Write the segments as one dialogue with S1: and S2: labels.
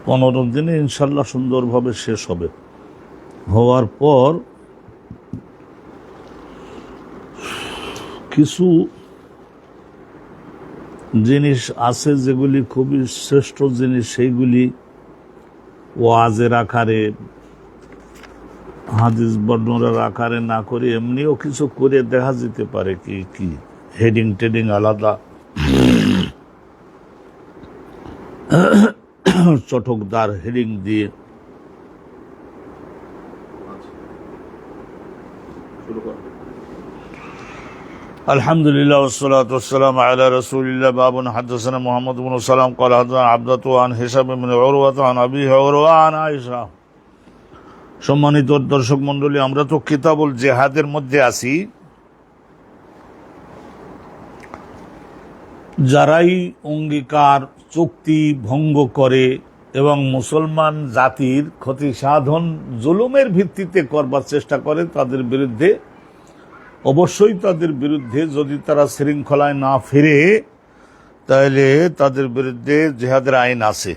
S1: 15 দিনে ইনশাল্লাহ সুন্দরভাবে শেষ হবে। হওয়ার পর কিছু জিনিস আছে যেগুলি খুবই শ্রেষ্ঠ জিনিস, সেইগুলি ওয়াজের আকারে, হাদিস বর্ণনার আকারে না করে এমনিও কিছু করে দেখা যেতে পারে। কি কি হেডিং টেডিং আলাদা, চটকদার হেডিং দিয়ে। আলহামদুলিল্লাহ ওয়াসসালাতু ওয়াসসালামু আলা রাসূলিল্লাহ। বাবুন হাদাসানা মুহাম্মদ ইবনে সালাম قال حدثنا عبدة عن هشام بن عروة عن أبيه عروة عن عائشة। সম্মানিত দর্শক মণ্ডলী, আমরা তো কিতাবুল জিহাদের মধ্যে আছি। যারাই অঙ্গীকার চুক্তি ভঙ্গ করে এবং মুসলমান জাতির ক্ষতি সাধন জুলুমের ভিত্তিতে করবার চেষ্টা করে, তাদের বিরুদ্ধে অবশ্যই, তাদের বিরুদ্ধে যদি তারা শৃঙ্খলায় না ফিরে, তাহলে তাদের বিরুদ্ধে জিহাদের আইন আছে।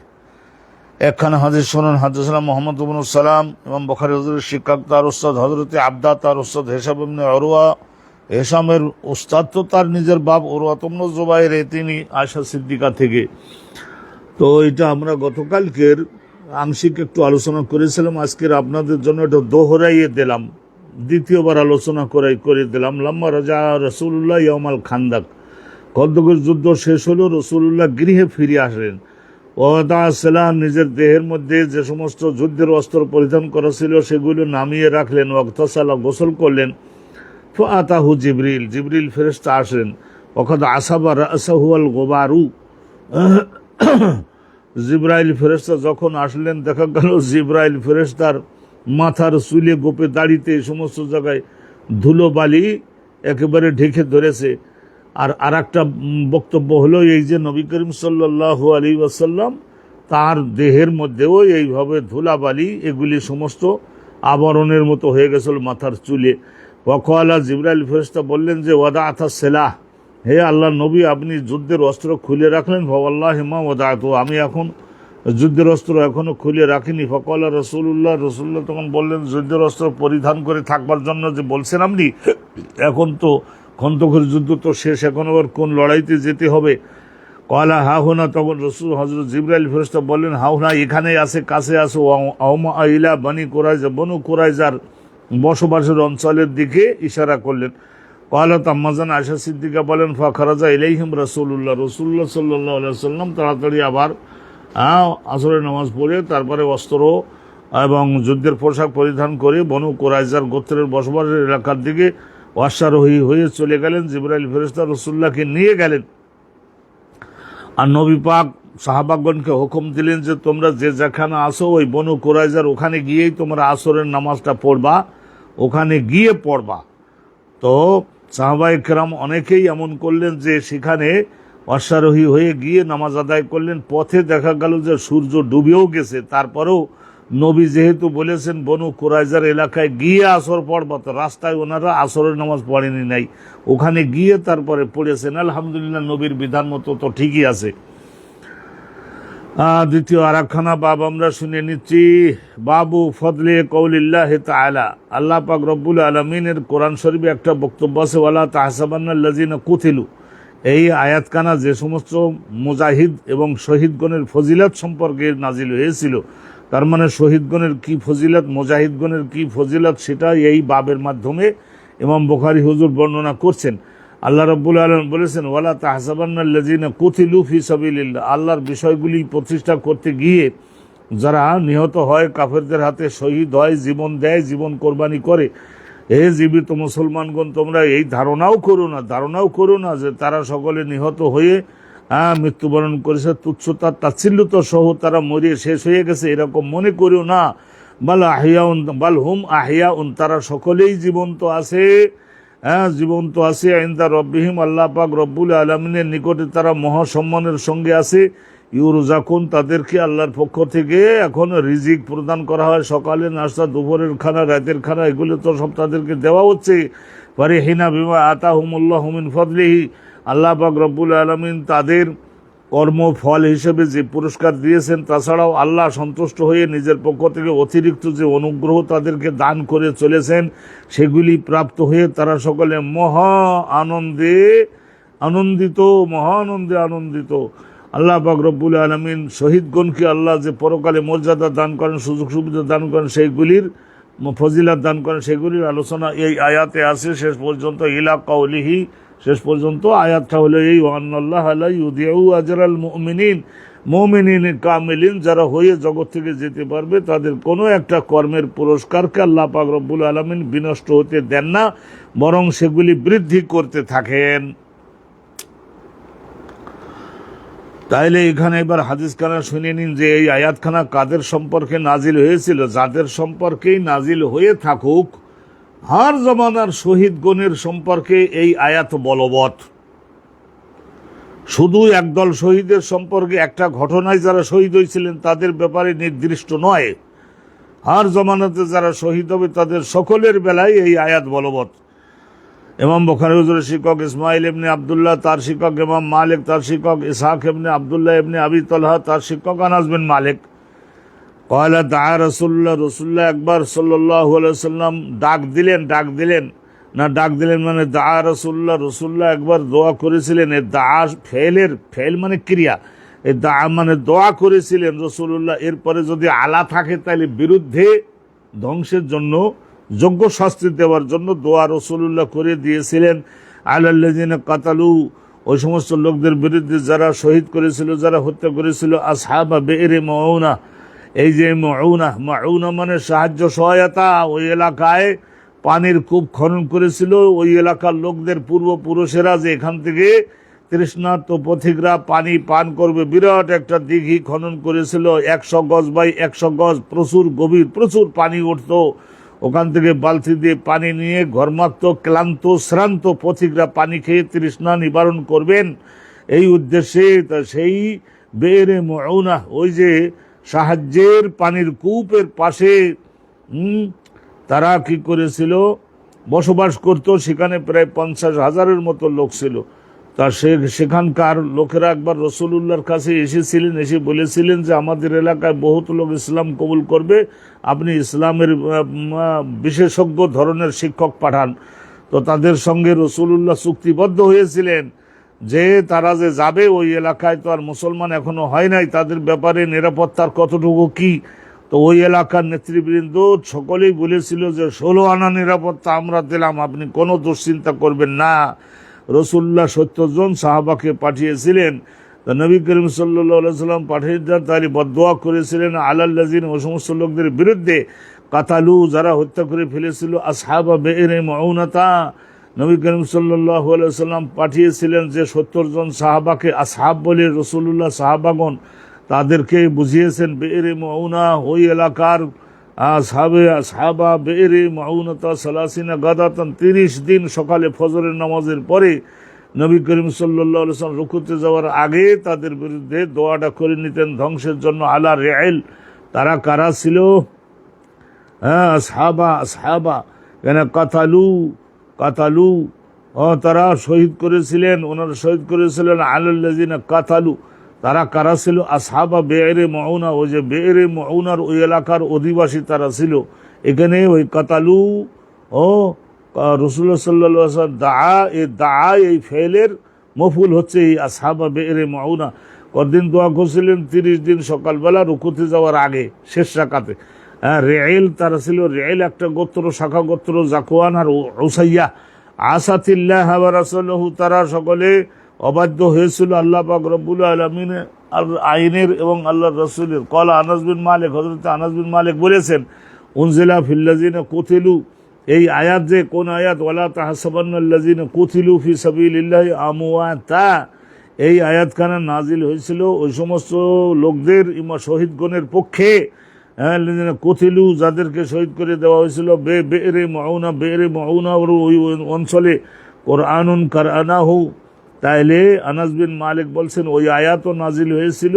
S1: একখানা হাদিস শুনুন। হাদাসানা মুহাম্মদ ইবনে সালাম, ইমাম বুখারী হুজুরের শিক্ষক, তার উস্তাদ হযরতে আবদা, তার উস্তাদ হিশাম ইবনে উরওয়া। হিশামের উস্তাদ তো তার নিজের বাপ উরওয়া ইবনে জুবাইর, তিনি আয়েশা সিদ্দিকা থেকে। তো এটা আমরা গতকালকের আংশিক একটু আলোচনা করেছিলাম। আজকের আপনাদের জন্য এটা দোহরাইয়ে দিলাম, দ্বিতীয়বার আলোচনা করে দিলাম। লাম্মা রাজা রাসূলুল্লাহ ইয়াউমাল খান্দাক, খন্দকের যুদ্ধ শেষ হলো, রাসূলুল্লাহ গৃহে ফিরে আসলেন। ওয়াদা সালাম, নিজের দেহের মধ্যে যে সমস্ত যুদ্ধের অস্ত্র পরিধান করা ছিল সেগুলো নামিয়ে রাখলেন। ওয়াগতাসালা, গোসল করলেন। ফাআতাহু জিবরিল, জিবরিল ফেরেশতা আসলেন। ওয়াকাদ আসাবা রাসাহু আল গুবারু, জিবরাইল ফেরেশতা যখন আসলেন, দেখা গেল জিবরাইল ফেরেশতার মাথার চুলে, গোপে, দাড়িতে, এই সমস্ত জায়গায় ধুলো বালি একেবারে ঢেকে ধরেছে। আর একটা বক্তব্য হলো এই যে নবী করিম সাল্লাল্লাহু আলাইহি ওয়াসাল্লাম তার দেহের মধ্যেও এইভাবে ধুলাবালি এগুলি সমস্ত আবরণের মতো হয়ে গেছিল মাথার চুলে। ওয়াকালা, জিবরাইল ফেরেশতা বললেন যে ওয়াদাআতা সিলাহ, হে আল্লাহ নবী, আপনি যুদ্ধের অস্ত্র খুলে রাখলেন। ফাওয়াল্লাহি মা ওয়াদাআতু, আমি এখন যুদ্ধের অস্ত্র এখনো খুলে রাখিনি। ফাকালা রাসূলুল্লাহ, রাসূলুল্লাহ তখন বললেন, যুদ্ধের অস্ত্র পরিধান করে থাকবার জন্য যে বলছেন আপনি, এখন তো খন্দকের যুদ্ধ তো শেষ, এখন আবার কোন লড়াইতে যেতে হবে? কলা হাহুনা, তখন রসুল হযরত জিবরাইল ফেরেশতা বললেন, হাহুনা, এখানে আছে, কাছে আসো। আওমা ইলা বনি কুরাইজা, বনু কুরাইজার বসবাসের অঞ্চলের দিকে ইশারা করলেন। কলা তাম্মাজান আয়েশা সিদ্দিকা বলেন, ফাখারাজা ইলাইহিম রাসূলুল্লাহ, রাসূলুল্লাহ সাল্লাল্লাহু আলাইহি ওয়াসাল্লাম তাড়াতাড়ি আবার আসরের নামাজ পড়ে তারপরে অস্ত্র এবং যুদ্ধের পোশাক পরিধান করে বনু কুরাইজার গোত্রের বসবাসের এলাকার দিকে অশ্বারোহী হয়ে চলে গেলেন। জিবরাইল ফেরেশতা রাসূলুল্লাহকে নিয়ে গেলেন। আর নবী পাক সাহাবাগণকে হুকুম দিলেন যে তোমরা যে যেখানে আসো ওই বনু কুরাইজার ওখানে গিয়েই তোমরা আসরের নামাজটা পড়বা, ওখানে গিয়ে পড়বা। তো সাহাবায়ে কেরাম অনেকেই এমন করলেন যে সেখানে অশ্বারোহী হয়ে গিয়ে নামাজ আদায় করলেন। পথে দেখা গেল যে সূর্য ডুবেও গেছে, তারপরেও নবী যেহেতু বলেছেন বনু কুরাইজার এলাকায় গিয়ে আসর পড়বা, তো রাস্তায় ওনারা আসরের নামাজ পড়েনি নাই, ওখানে গিয়ে তারপরে পড়েছেন। আলহামদুলিল্লাহ, নবীর বিধান মতো তো ঠিকই আছে। দ্বিতীয় আর একখানা বাব আমরা শুনে নিচ্ছি। বাবু ফদলে কৌলিল্লাহ তাআলা, আল্লাহ পাক রব্বুল আলামিনের কোরআন শরীফে একটা বক্তব্য আছে, ওয়ালা তাহসাবান্নাল্লাযিনা কুতিলু। এই আয়াতখানা যে সমস্ত মুজাহিদ এবং শহীদগণের ফজিলত সম্পর্কে নাজিল হয়েছিল, তার মানে শহীদগণের কি ফজিলত, মুজাহিদগণের কি ফজিলত, সেটা এই বাবের মাধ্যমে ইমাম বুখারী হুজুর বর্ণনা করছেন। আল্লাহ রাব্বুল আলামিন বলেছেন, ওয়ালা তাহসাবান্নাল্লাযিনা কুতিলু ফি সাবিলিল্লাহ, আল্লাহর বিষয়গুলি প্রতিষ্ঠা করতে গিয়ে যারা নিহত হয়, কাফেরদের হাতে শহীদ হয়, জীবন দেয়, জীবন কোরবানি করে, হে জীবিত মুসলমানগণ, তোমরা এই ধারণাও করো না যে তারা সকলে নিহত হয়ে মৃত্যুবরণ করেছে, তুচ্ছতা তাচ্ছিল্যতা সহ তারা মরে শেষ হয়ে গেছে, এরকম মনে করিও না। বাল হুম আহিয়াউন, তারা সকলেই জীবন্ত আছে, জীবন্ত আছে। ইনদা রব্বিহিম, আল্লাহ পাক রব্বুল আলামিনের নিকটে তারা মহাসম্মানের সঙ্গে আছে। ইউরজাকুন, তাদেরকে আল্লাহর পক্ষ থেকে এখন রিজিক প্রদান করা হয়, সকালে নাস্তা, দুপুরের খানা, রাতের খানা, এগুলো তো সব তাদেরকে দেওয়া হচ্ছে। ফারিহিনা বিমা আতাহুমুল্লাহু মিন ফাদলিহি, আল্লাহ পাক রব্বুল আলামিন তাদের কর্মফল হিসেবে যে পুরস্কার দিয়েছেন, তাছাড়াও আল্লাহ সন্তুষ্ট হয়ে নিজের পক্ষ থেকে অতিরিক্ত যে অনুগ্রহ তাদেরকে দান করে চলেছেন, সেগুলি প্রাপ্ত হয়ে তারা সকলে মহা আনন্দে আনন্দিত, মহা আনন্দে আনন্দিত। আল্লাহ পাক রব্বুল আলামিন শহীদগণকে আল্লাহ যে পরকালে মর্যাদা দান করেন, সুযোগ সুবিধা দান করেন, সেইগুলির ফজিলাত দান করেন, সেগুলির আলোচনা এই আয়াতে আছে শেষ পর্যন্ত। ইলা কাউলিহি, শেষ পর্যন্ত আয়াতটা হলো এই, ওয়ান্নাল্লাহা লা ইউদিউ আজরাল মুমিনিন, মুমিনিন কামিলিন যারা হয়ে জগৎ থেকে যেতে পারবে, তাদের কোনো একটা কর্মের পুরস্কারকে আল্লাহ পাক রব্বুল আলামিন বিনষ্ট হতে দেন না, বরং সেগুলি বৃদ্ধি করতে থাকেন। তাইলে এখানে এবার হাদিসখানা শুনে নিন যে এই আয়াতখানা কাদের সম্পর্কে নাজিল হয়েছিল। যাদের সম্পর্কেই নাজিল হয়ে থাকুক, হার জমানার শহীদগণের সম্পর্কে এই আয়াত বলবৎ। শুধু একদল শহীদের সম্পর্কে একটা ঘটনায় যারা শহীদ হয়েছিলেন তাদের ব্যাপারে নির্দিষ্ট নয়, হার জমানাতে যারা শহীদ হবে তাদের সকলের বেলায় এই আয়াত বলবৎ। ইমাম বুখারী হুজুরের শিক্ষক ইসমাইল ইবনে আব্দুল্লাহ, তার শিক্ষক ইমাম মালিক, তার শিক্ষক ইসহাক ইবনে আব্দুল্লাহ ইবনে আবি তালহা, তার শিক্ষক আনাস বিন মালিক। কয়লা দাআ রাসূলুল্লাহ একবার সাল্লাল্লাহু আলাইহি ওয়াসাল্লাম ডাক দিলেন মানে দাআ রাসূলুল্লাহ একবার দোয়া করেছিলেন। এই দাআ ফেল মানে ক্রিয়া, এই দাআ মানে দোয়া করেছিলেন রাসূলুল্লাহ। এরপরে যদি আলা থাকে তাহলে বিরুদ্ধে ধ্বংসের জন্য, যোগ্য শাস্তি দেওয়ার জন্য দোয়া রাসূলুল্লাহ করে দিয়েছিলেন। আলাল্লাযিনা কাতালু, ওই সমস্ত লোকদের বিরুদ্ধে যারা শহীদ করেছিল, যারা হত্যা করেছিল, আসহাবা বি'রি মাউনা। এই যে মাউনা মানে সাহায্য, সহায়তা। ওই এলাকায় পানির কূপ খনন করেছিল ওই এলাকার লোকদের পূর্বপুরুষেরা, যে এখান থেকে তৃষ্ণার্ত পথিকরা পানি পান করবে। বিরাট একটা দিঘি খনন করেছিল, 100 গজ বাই 100 গজ, প্রচুর গভীর, প্রচুর পানি উঠত। ওখান থেকে বালতি দিয়ে পানি নিয়ে ঘর্মাক্ত, ক্লান্ত, শ্রান্ত পথিকরা পানি খেয়ে তৃষ্ণা নিবারণ করবেন, এই উদ্দেশ্যে সেই বেরে মাউনা, ওই যে সাহায্যের পানির কূপের পাশে তারা কি করেছিল, বসবাস করত। সেখানে প্রায় 50,000-এর মতো লোক ছিল। তা সেখানকার লোকেরা একবার রাসূলুল্লাহর কাছে এসেছিলেন, এসে বলেছিলেন যে আমাদের এলাকায় বহুত লোক ইসলাম কবুল করবে, আপনি ইসলামের বিশেষজ্ঞ ধরনের শিক্ষক পাঠান। তো তাদের সঙ্গে রাসূলুল্লাহ চুক্তিবদ্ধ হয়েছিলেন যে তারা যে যাবে ওই এলাকায়, তো আর মুসলমান এখনো হয় নাই, তাদের ব্যাপারে নিরাপত্তার কতটুকু কি। তো ওই এলাকার নেতৃবৃন্দ সকলেই বলেছিল যে 16 আনা নিরাপত্তা আমরা দিলাম, আপনি কোনো দুশ্চিন্তা করবেন না। রাসূলুল্লাহ 70 জন সাহাবাকে পাঠিয়েছিলেন। তো নবী করিম সাল্লাল্লাহু আলাইহি সাল্লাম পাঠিয়ে দেন, তাহলে বদদোয়া করেছিলেন আলাল্লাযিনা, ওই সমস্ত লোকদের বিরুদ্ধে, কাতালু যারা হত্যা করে ফেলেছিল, আসহাবা বি'রি মাউনাতা। নবী করিম সাল্লাল্লাহু আলাইহি সাল্লাম পাঠিয়েছিলেন যে 70 জন সাহাবাকে আসহাব বলে রাসূলুল্লাহ সাহাবাগণ তাদেরকে বুঝিয়েছেন বি'রি মাউনা, ওই এলাকার সাহাবা বি'রি মাউনাতা সালাসিনা গাদাতান, 30 দিন সকালে ফজরের নামাজের পরে নবী করিম সাল্লাল্লাহু আলাইহি ওয়াসাল্লাম রুকুতে যাওয়ার আগে তাদের বিরুদ্ধে দোয়াটা করে নিতেন ধ্বংসের জন্য। আলা রিআইল, তারা কারা ছিল? আসহাবা কেন কাতালু, তারা শহীদ করেছিলেন, ওনারা শহীদ করেছিলেন। আলাল্লাযিনা কাতালু, তারা কারা ছিল? আসহাবা বি'রি মাউনা, ওই যে বি'রি মাউনার ওই এলাকার অধিবাসী তারা ছিল। এখানে ওই কাতালু ও রাসূলুল্লাহ সাল্লাল্লাহু আলাইহি ওয়াসাল্লাম দাআ এই ফেলের মফুল হচ্ছে এই আসহাবা বি'রি মাউনা। কতদিন দোয়া করছিলেন? 30 দিন সকালবেলা রুকুতে যাওয়ার আগে শেষ রাকাতে। রেইল তারা ছিল, রেইল একটা গোত্র, শাখা গোত্র, জাকওয়ান আর উসাইয়া। আসাতিল্লাহ ওয়া রাসূলুহু, তারা সকলে অবাধ্য হয়েছিল আল্লাহ পাক রব্বুল আলামিনের আইনের এবং আল্লাহর রাসূলের। ক্বালা আনাস বিন মালিক, হযরত আনাস বিন মালিক বলেছেন, উনজিলা ফিল্লাযিনা কুতিলু, এই আয়াত যে কোন আয়াত, ওয়ালা তাহসাবান্নাল্লাযিনা কুতিলু ফি সাবিলিল্লাহি আমওয়াতা, এই আয়াতখানা নাজিল হয়েছিল ওই সমস্ত লোকদের, শহীদগণের পক্ষে। কুতিলু, যাদেরকে শহীদ করে দেওয়া হয়েছিল, বি'রি মাউনা ওই অঞ্চলে। কোরআনুন কারআনাহু, তাইলে আনাস বিন মালিক বলছেন ওই আয়াতও নাজিল হয়েছিল।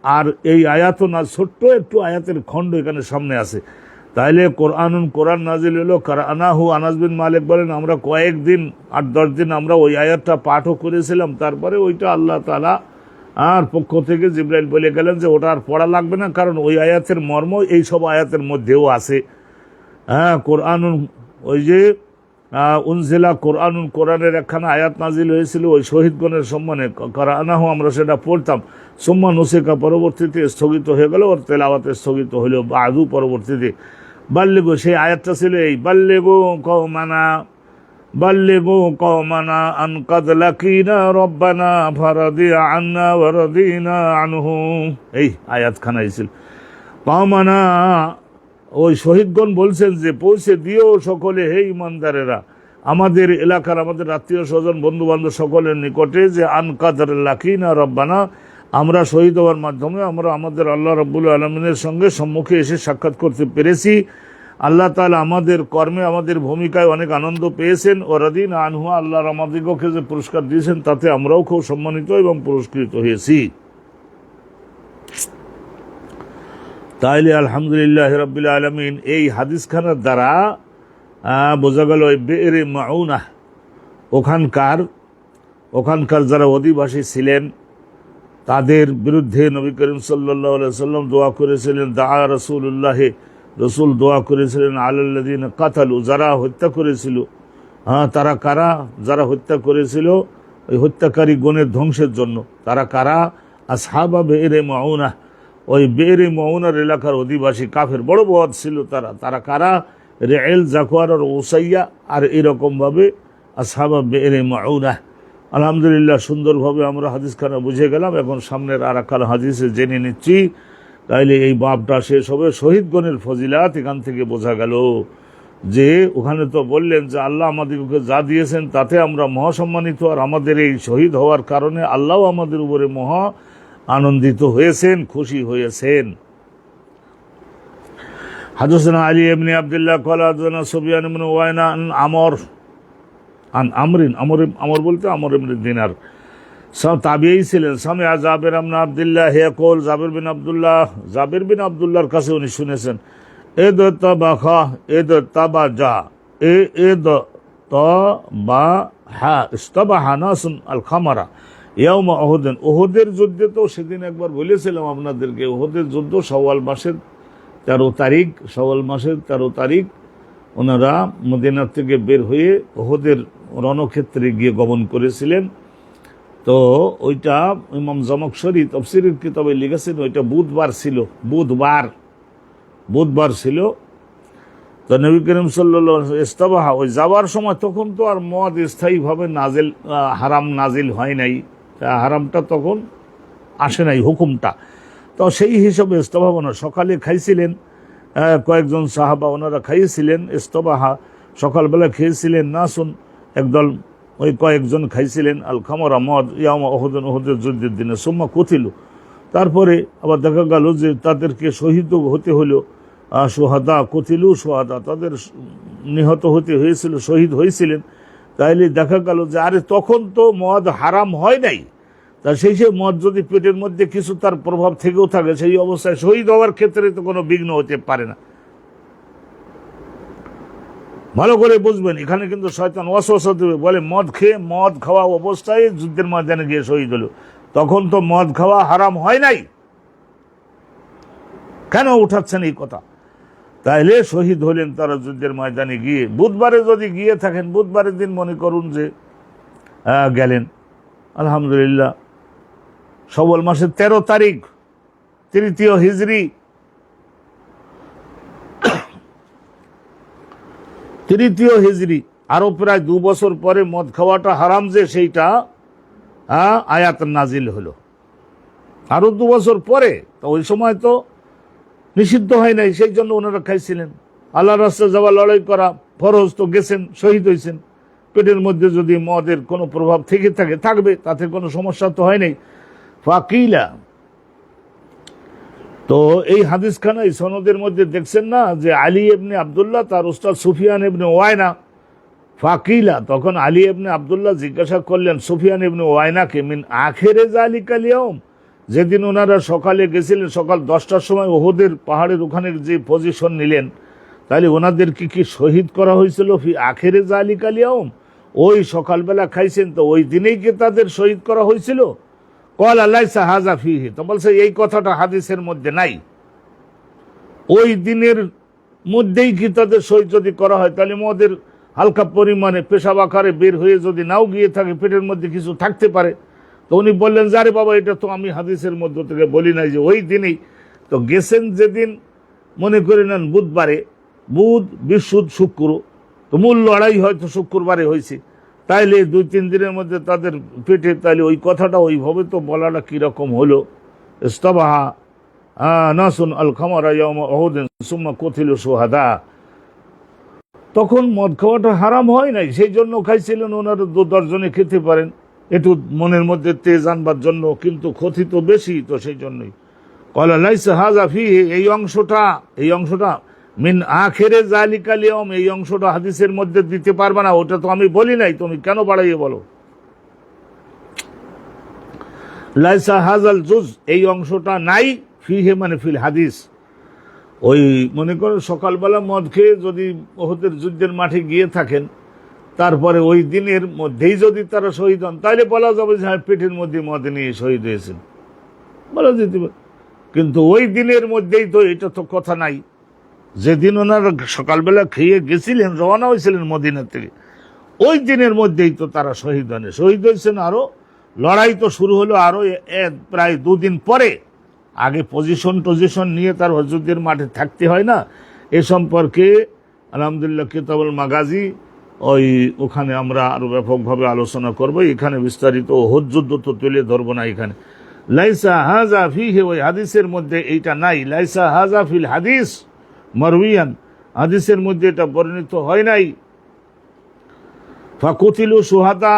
S1: আর এই আয়াতও ছোট্ট একটু আয়াতের খণ্ড এখানে সামনে আছে। তাইলে কোরআন নাজিল হলো কারআনাহু। আনাস বিন মালিক বলেন আমরা কয়েকদিন, 8-10 দিন আমরা ওই আয়াতটা পাঠও করেছিলাম, তারপরে ওইটা আল্লাহ তাআলা আর পক্ষ থেকে জিবরাইল বলে গেলেন যে ওটা আর পড়া লাগবে না, কারণ ওই আয়াতের মর্ম এই সব আয়াতের মধ্যেও আছে। কোরআনুন, ওই যে উনজিলা কোরআনুন, কোরআনের একখানা আয়াত নাজিল হয়েছিল ওই শহীদগণের সম্মানে, কারানাহু, আমরা সেটা পড়তাম। সুম্মা নুসিকা, পরবর্তীতে স্থগিত হয়ে গেল, ওর তেলাওয়াতে স্থগিত হইল বাদু পরবর্তীতে। বাল্লিগো, সেই আয়াতটা ছিল এই বাল্লিগো কওমানা, বাল্লিগু কওমানা আন কাদ লাকিনা রব্বানা ফারাদিয়া আন্না ওয়া রাদিনা আনহু, এই আয়াতখানা ছিল। কওমানা, ওই শহীদগণ বলছেন যে পৌঁছে দিও সকলে হে ইমানদারেরা আমাদের এলাকার, আমাদের আত্মীয় স্বজন বন্ধু বান্ধব সকলের নিকটে, যে আন কাদ লাকিনা রব্বানা, আমরা শহীদ হওয়ার মাধ্যমে আমরা আমাদের আল্লাহ রাব্বুল আলামিনের সঙ্গে সম্মুখে এসে সাক্ষাৎ করতে পেরেছি। আল্লাহ তাআলা আমাদের কর্মে, আমাদের ভূমিকায় অনেক আনন্দ পেয়েছেন। ও রাদিনা আনহু, আল্লাহর আমাদিগকে যে পুরস্কার দিয়েছেন তাতে আমরাও খুব সম্মানিত এবং পুরস্কৃত হয়েছি। তাইলে আলহামদুলিল্লাহ রাব্বিল আলামিন, এই হাদিসখানার দ্বারা বোঝা গেল বেরে মাউনা, ওখানকার যারা অধিবাসী ছিলেন তাদের বিরুদ্ধে নবী করিম সাল্লাল্লাহু আলাইহি সাল্লাম দোয়া করেছিলেন। দাআ রাসূলুল্লাহ, রসুল দোয়া করেছিলেন আলাল্লাযিনা কাতালু, যারা হত্যা করেছিল। তারা কারা? যারা হত্যা করেছিল, ওই হত্যাকারী গণের ধ্বংসের জন্য। তারা কারা? আসহাবা বেরে মাউনা, ওই বেরে মাউনার এলাকার অধিবাসী কাফের বড় বদ ছিল তারা। তারা কারা? রেল, জাকুয়ার আর ওসাইয়া, আর এরকমভাবে আসহাবা বেরে মাউনা। আলহামদুলিল্লাহ, সুন্দরভাবে আমরা হাদিসখানা বুঝে গেলাম। এখন সামনের আর একখানা হাদিসে জেনে নিচ্ছি। তাইলে এই বাবটা শেষ হবে। শহীদগণের ফজিলাত এখান থেকে বোঝা গেল যে ওখানে তো বললেন যে আল্লাহ আমাদেরকে যা দিয়েছেন তাতে আমরা মহাসম্মানিত, আর আমাদের এই শহীদ হওয়ার কারণে আল্লাহ আমাদের উপরে মহা আনন্দিত হয়েছেন, খুশি হয়েছেন। হাদাসানা আলী ইবনে আব্দুল্লাহ ক্বালা হাদাসানা সুফিয়ান ইবনে উয়াইনা আন আমর বলতে আমর ইবনে দিনার, সব তাবিঈ ছিলেন। সামিআ জাবির ইবনে আব্দুল্লাহ ইয়াকুল, জাবির বিন আব্দুল্লাহর কাছে উনি শুনেছেন, এদ তাবাজা, ইস্তাবাহা নাসুন আল খামারা ইয়াউমা উহুদিন। উহুদের যুদ্ধে তো সেদিন একবার বলেছিলাম আপনাদেরকে, উহুদের যুদ্ধ শাওয়াল মাসের 13 তারিখ ওনারা মদিনা থেকে বের হয়ে উহুদের রণক্ষেত্রে গিয়ে গমন করেছিলেন। তো ওইটা ইমাম জামাখশরী তাফসীরের কিতাবে লিখেছেন, ওইটা বুধবার ছিল। তো নবী করিম সাল্লাল্লাহু আলাইহি ওয়াসাল্লাম ইস্তাবাহা, ওই যাওয়ার সময় তখন তো আর মদ স্থায়ীভাবে হারাম নাজিল হয় নাই, হারামটা তখন আসে নাই হুকুমটা। তো সেই হিসাবে ইস্তাবাহা, ওনারা সকালে খাইছিলেন, কয়েকজন সাহাবা ওনারা খাইয়েছিলেন ইস্তাবাহা, সকালবেলা খেয়েছিলেন। নাসুন, একদল, ওই কয়েকজন খাইছিলেন আল খামারা, মদ, ইয়াউমা উহুদিন, উহুদের যুদ্ধের দিনে। সুম্মা কুতিলু, তারপরে আবার দেখা গেল যে তাদেরকে শহীদ হতে হলো। সোহাদা কুতিলু সোহাদা, তাদের নিহত হতে হয়েছিল, শহীদ হয়েছিলেন। তাইলে দেখা গেল যে আরে তখন তো মদ হারাম হয় নাই, তা সেই মদ যদি পেটের মধ্যে কিছু তার প্রভাব থেকেও থাকে, সেই অবস্থায় শহীদ হওয়ার ক্ষেত্রে তো কোনো বিঘ্ন হতে পারে না। ভালো করে বুঝবেন, এখানে কিন্তু শয়তান ওয়াসওয়াসা দেবে, বলে মদ খাওয়া অবস্থায় যুদ্ধের ময়দানে গিয়ে শহীদ হলো। তখন তো মদ খাওয়া হারাম হয় নাই, কেন উঠাচ্ছেন এই কথা? তাইলে শহীদ হলেন তারা যুদ্ধের ময়দানে গিয়ে। বুধবারে যদি গিয়ে থাকেন, বুধবারের দিন মনে করুন যে গেলেন, আলহামদুলিল্লাহ, শাওয়াল মাসের 13 তারিখ, তৃতীয় হিজরি, আরো প্রায় 2 বছর পরে মদ খাওয়াটা হারাম যে সেইটা আয়াত নাজিল হলো আরো 2 বছর পরে। তো ওই সময় তো নিষিদ্ধ হয় নাই, সেই জন্য ওনারা খাইছিলেন। আল্লাহর রাস্তায় যাওয়া, লড়াই করা ফরজ, তো গেছেন, শহীদ হয়েছেন। পেটের মধ্যে যদি মদের কোনো প্রভাব থেকে থাকে, থাকবে, তাতে কোনো সমস্যা তো হয় নাই। ফাকিলা, তো এই হাদিসখানা, এই সনদের মধ্যে দেখছেন না যে আলী ইবনে আব্দুল্লাহ তার উস্তাদ সুফিয়ান ইবনে ওয়াইনা। ফাকিলা, তখন আলী ইবনে আব্দুল্লাহ জিজ্ঞাসা করলেন সুফিয়ান ইবনে ওয়াইনাকে, মিন আখিরে যালিকাল ইয়াউম, যেদিন ওনারা সকালে গেছিলেন, সকাল 10টার সময় ওহুদের পাহাড়ের ওখানে যে পজিশন নিলেন, তাহলে ওনাদেরকে কি শহীদ করা হয়েছিল ফি আখিরে যালিকাল ইয়াউম? ওই সকালবেলা খাইছেন, তো ওই দিনেই কি তাদের শহীদ করা হয়েছিল? ক্বালা লাইসা হাযা ফীহি, তো বলছে এই কথাটা হাদিসের মধ্যে নাই। ওই দিনের মধ্যেই কি তাদের শহীদ যদি করা হয়, তাহলে মদের হালকা পরিমাণে পেশাব আকারে বের হয়ে যদি নাও গিয়ে থাকে, পেটের মধ্যে কিছু থাকতে পারে। তো উনি বললেন যে আরে বাবা, এটা তো আমি হাদিসের মধ্য থেকে বলি নাই যে ওই দিনেই তো গেছেন। যেদিন মনে করে নেন বুধবারে, বুধ বৃহস্পতি শুক্র, তো মূল লড়াই হয়তো শুক্রবারে হয়েছে, তাইলে 2-3 দিনের মধ্যে তাদের পেটে, তাইলে ওই কথাটা ওইভাবে তো বলাটা কিরকম হলো। ইস্তাবাহা নাসুন আল খামারা ইয়াউমা উহুদিন সুম্মা কুতিলু শুহাদা, তখন মদ খাওয়াটা হারাম হয় নাই, সেই জন্য খাইছিলেন। ওনারা 2-10 জনে খেতে পারেন, একটু মনের মধ্যে তেজ আনবার জন্য, কিন্তু ক্ষতি তো বেশি, তো সেই জন্যই। ক্বালা লাইসা হাযা ফীহি, এই অংশটা মিন আখিরে যালিকাল ইয়াউম, এই অংশটা হাদিসের মধ্যে দিতে পারবে না, ওটা তো আমি বলি নাই, তুমি কেন বাড়াইয়ে বলো। লাইসা হাযাল জুজ, এই অংশটা নাই, ফীহি মানে ফিল হাদিস। ওই মনে করো সকালবেলা মদ খেয়ে যদি উহুদের যুদ্ধের মাঠে গিয়ে থাকেন, তারপরে ওই দিনের মধ্যেই যদি তারা শহীদ হন, তাহলে বলা যাবে যে হ্যাঁ পেটের মধ্যে মদ নিয়ে শহীদ হয়েছেন, বলা যেতে পারে। কিন্তু ওই দিনের মধ্যেই তো এটা তো কথা নাই। যেদিন ওনারা সকালবেলা খেয়ে গেছিলেন, রওনা হয়েছিলেন মদিনা থেকে, ওই দিনের মধ্যেই তো তারা শহীদ হয়েছেন। আরো লড়াই তো শুরু হলো আরো প্রায় 2 দিন পরে। আগে পজিশন নিয়ে তার যুদ্ধের মাঠে থাকতে হয় না। এ সম্পর্কে আলহামদুলিল্লাহ কিতাবুল মাগাজি, ওখানে আমরা আরো ব্যাপকভাবে আলোচনা করব। এখানে বিস্তারিত ওহুদ যুদ্ধ তো তুলে ধরবো না। এখানে লাইসা হাযা ফীহি, ওই হাদিসের মধ্যে এইটা নাই। লাইসা হাযা ফিল হাদিস মারউইয়ান, হাদিসের মধ্যে এটা বর্ণিত হয় নাই। ফাকুতিলু শুহাদা,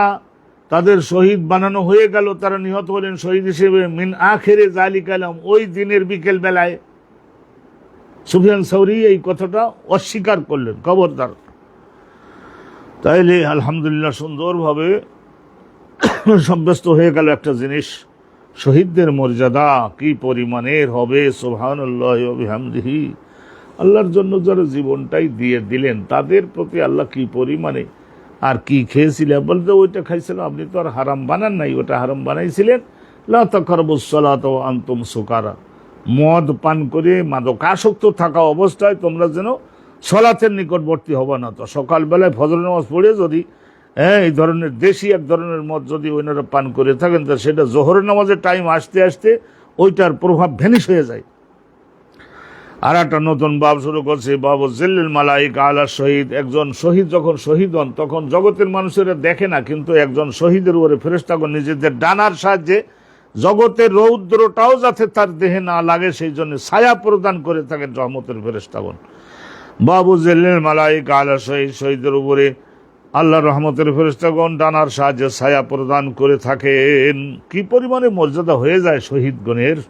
S1: তাদের শহীদ বানানো হয়ে গেল, তারা নিহত হলেন শহীদ হিসেবে। মিন আখিরে যালিকাল ইয়াউম, ওই দিনের বিকেল বেলায়। সুফিয়ান সাউরি এই কথাটা অস্বীকার করলেন, খবরদার। তাইলে আলহামদুলিল্লাহ সুন্দরভাবে সাব্যস্ত হয়ে গেল একটা জিনিস, শহীদদের মর্যাদা কি পরিমাণের হবে। সুবহানাল্লাহি ওয়া বিহামদিহি, আল্লাহর জন্য যারা জীবনটাই দিয়ে দিলেন, তাদের প্রতি আল্লাহ কি পরিমাণে। আর কি খেয়েছিলেন বলতে, ওইটা খাইছিলেন, আপনি তো আর হারাম বানান নাই, ওটা হারাম বানাইছিলেন। লা তাকরাবুস সালাতা ওয়া আনতুম সুকারা, মদ পান করে মাদকাসক্ত থাকা অবস্থায় তোমরা যেন সলাতের নিকটবর্তী হবে না। তো সকালবেলায় ফজর নামাজ পড়ে যদি এই ধরনের দেশি এক ধরনের মদ যদি ওনারা পান করে থাকেন, তা সেটা জোহরের নামাজের টাইম আসতে আসতে ওইটার প্রভাব ভ্যানিশ হয়ে যায়। আর একটা নতুন বাব শুরু করছে, বাবু জিল্লুল মালাইকা আলা শহীদ। একজন শহীদ যখন শহীদ হন, তখন জগতের মানুষেরা দেখে না, কিন্তু একজন শহীদের উপরে ফেরেশতাগণ নিজেদের ডানার সাহায্যে জগতের রৌদ্রটাও যাতে তার দেহে না লাগে, সেই জন্য ছায়া প্রদান করে থাকেন রহমতের ফেরেশতাগণ। বাবু জিল্লুল মালাইকা আলা শহীদ, শহীদের উপরে আল্লাহ রহমতের ফেরেশতাগণ ডানার সাহায্যে ছায়া প্রদান করে থাকেন। কি পরিমাণে মর্যাদা হয়ে যায় শহীদগণের।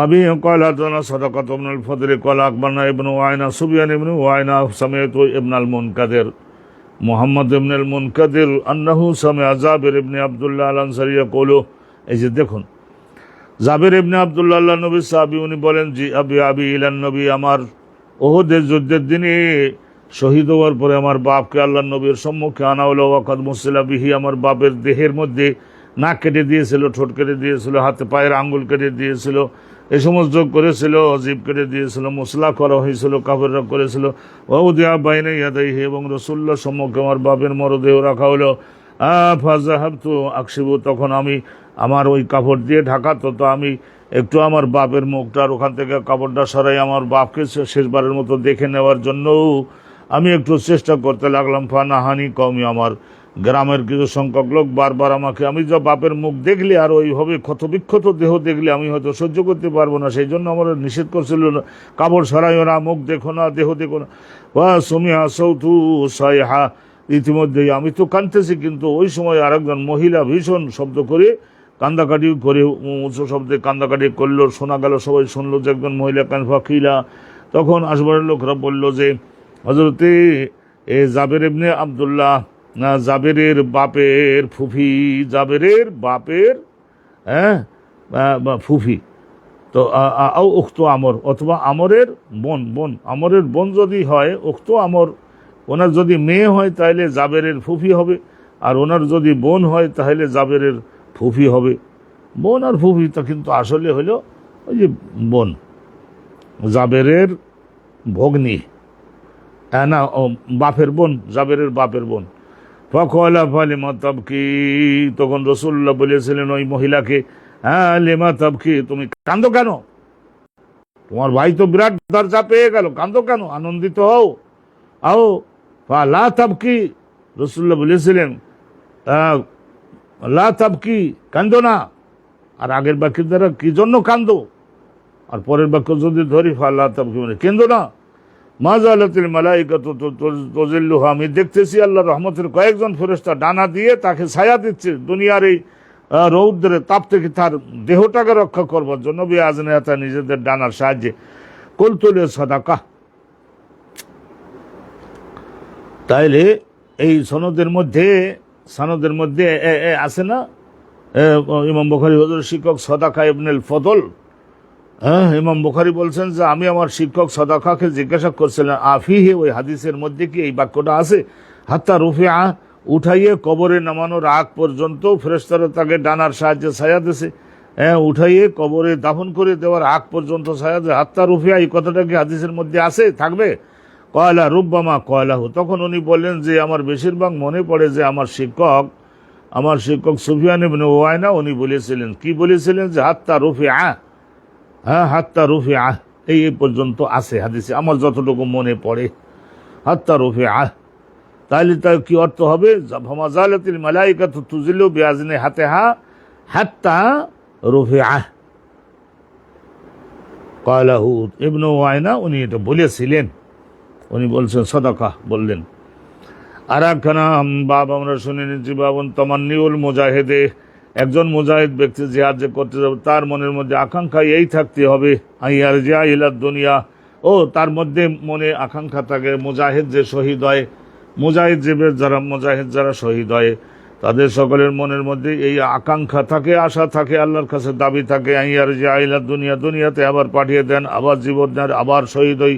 S1: আবি ক্বালা সাদাকাত ইবনুল ফদল ক্বালা আকবারনা ইবনু ওয়াইনা সুফিয়ান ইবনু ওয়াইনা সামিআতু ইবনুল মুনকাদির মুহাম্মদ ইবনুল মুনকাদির আন্নাহু সামিআ জাবির ইবনে আব্দুল্লাহ আল আনসারী ইয়াকুলু। এই যে দেখুন, জাবির ইবনে আব্দুল্লাহ আল্লাহ নবী সাহাবী, উনি বলেন জি আবি ইলান নবী, আমার উহুদের যুদ্ধের দিনে শহীদ হওয়ার পরে আমার বাপকে আল্লাহ নবীর সম্মুখে আনা হলো। ওয়াকাদ মুসিলা বিহি, আমার বাপের দেহের মধ্যে নাক কেটে দিয়েছিল, ঠোঁট কেটে দিয়েছিল, হাতে পায়ের আঙ্গুল কেটে দিয়েছিল, এই সমস্ত করেছিল, জিভ কেটে দিয়েছিল, মশলা করা হয়েছিল, কাফেররা করেছিল। ওয়াউদিয়া বাইনা ইয়াদাইহি, এবং রাসূলুল্লাহ সম্মুখে আমার বাপের মরদেহ রাখা হলো। ফাযাহাবতু আকশিবু, তখন আমি আমার ওই কাপড় দিয়ে ঢাকা, তো আমি একটু আমার বাপের মুখটার ওখান থেকে কাপড়টা সরাই আমার বাপকে শেষবারের মতো দেখে নেওয়ার জন্য আমি একটু চেষ্টা করতে লাগলাম। ফানাহানি কওমি, আমার গ্রামের কিছু সংখ্যক লোক বারবার আমাকে, আমি যা বাপের মুখ দেখলে আর ওইভাবে ক্ষতবিক্ষত দেহ দেখলে আমি হয়তো সহ্য করতে পারবো না, সেই জন্য আমার নিষেধ করছিল, কাপড় সরাইও না, মুখ দেখো না, দেহ দেখো না। ওয়া সুমিআ সাউতু সাইহা, ইতিমধ্যেই আমি তো কাঁদতেছি, কিন্তু ওই সময় আরেকজন মহিলা ভীষণ শব্দ করে কান্দাকাটি করে, উঁচু শব্দে কান্দাকাটি করলো, শোনা গেল, সবাই শুনলো যে একজন মহিলা কান ফাকিলা। তখন আশপাশের লোকরা বলল যে হযরতে জাবের ইবনে আব্দুল্লাহ, না জাবেরের বাপের ফুফি, জাবেরের বাপের ফুফি, তো উক্ত আমর, অথবা আমরের বোন, আমরের বোন যদি হয় উক্ত আমর, ওনার যদি মেয়ে হয় তাহলে জাবেরের ফুফি হবে, আর ওনার যদি বোন হয় তাহলে জাবেরের ফুফি হবে। বোন আর ফুফি তো কিন্তু আসলে হলো ওই যে বোন, জাবেরের ভগ্নী, না বাপের বোন, জাবেরের বাপের বোন। ফকলা ফালিমা তাবকি, তখন রাসূলুল্লাহ বলেছিলেন ওই মহিলাকে, হ্যাঁ লিমা তাবকি, তুমি কাঁদো কেন? তোমার ভাই তো বিরাট দরজা পেয়ে গেল, কাঁদো কেন? আনন্দিত হও, আও। লা তাবকি, রাসূলুল্লাহ বলেছিলেন লা তাবকি, কাঁদো না। আর আগের বাক্যের দ্বারা কি জন্য কাঁদো, আর পরের বাক্য যদি ধরি লা তাবকি মানে কেঁদো না। মাজালাতিল মালাইকাতু তুযিল্লুহা, আমি দেখতেছি আল্লাহর রহমতের কয়েকজন ফেরেশতা ডানা দিয়ে তাকে ছায়া দিচ্ছে দুনিয়ার এই রৌদ্রের তাপ থেকে তার দেহটাকে রক্ষা করবার জন্য, বিআজনিহাতা, নিজেদের ডানার সাহায্যে। কুলতুল সাদাকা। তাইলে এই সনদের মধ্যে আছে না ইমাম বুখারী হুজুর শিক্ষক সদাকা ইবনুল ফদল, ইমাম বুখারী বলছেন যে আমি আমার শিক্ষক সদাকাকে জিজ্ঞাসা করছিলাম আফিহে, ওই হাদিসের মধ্যে কি এই বাক্যটা আছে? হাত্তা রুফিআ, উঠাইয়ে কবরে নামানোর আগ পর্যন্ত ফেরেশতারা তাকে ডানার সাহায্যে ছায়া দিয়েছে। উঠাইয়ে কবরে দাফন করে দেওয়ার আগ পর্যন্ত ছায়া দেয়। হাত্তা রুফিআ, এই কথাটা কি হাদিসের মধ্যে আছে, থাকবে? কয়লা রুব্বামা কয়লাহু, তখন উনি বললেন যে আমার বেশিরভাগ মনে পড়ে যে আমার শিক্ষক সুফিয়ান ইবনে উয়াইনা উনি বলেছিলেন, কি বলেছিলেন, যে হাত্তা রুফিআ, হাত্তা রুফিআ, এই পর্যন্ত আছে হাদিসে, আমার যতটুকু মনে পড়ে, হাত্তা রুফিআ। তাহলে তার কি অর্থ হবে? ফামাজালাতিল মালাইকাতু তুযিল্লু বিআজনিহাতিহা হাত্তা রুফিআ। ক্বালাহু ইবনে উয়াইনা, উনি এটা বলেছিলেন, উনি বলছেন সাদাকা বললেন। আর একখানা বাব আমরা শুনে নিচ্ছি, বাবুন তামান্নিউল মুজাহিদে, একজন মুজাহিদ ব্যক্তি জিহাদ যে করতে যাবে তার মনের মধ্যে আকাঙ্ক্ষা এই থাকতে হবে, আইয়ারজিয়া ইলা দুনিয়া, ও তার মধ্যে মনে আকাঙ্ক্ষা থাকে, মুজাহিদ যে শহীদ হয়, মুজাহিদ যারা শহীদ হয় তাদের সকলের মনের মধ্যে এই আকাঙ্ক্ষা থাকে, আশা থাকে, আল্লাহর কাছে দাবি থাকে, আইয়ারজিয়া ইলা দুনিয়া, দুনিয়াতে আবার পাঠিয়ে দেন, আবার জীবন দেন, আবার শহীদ হই,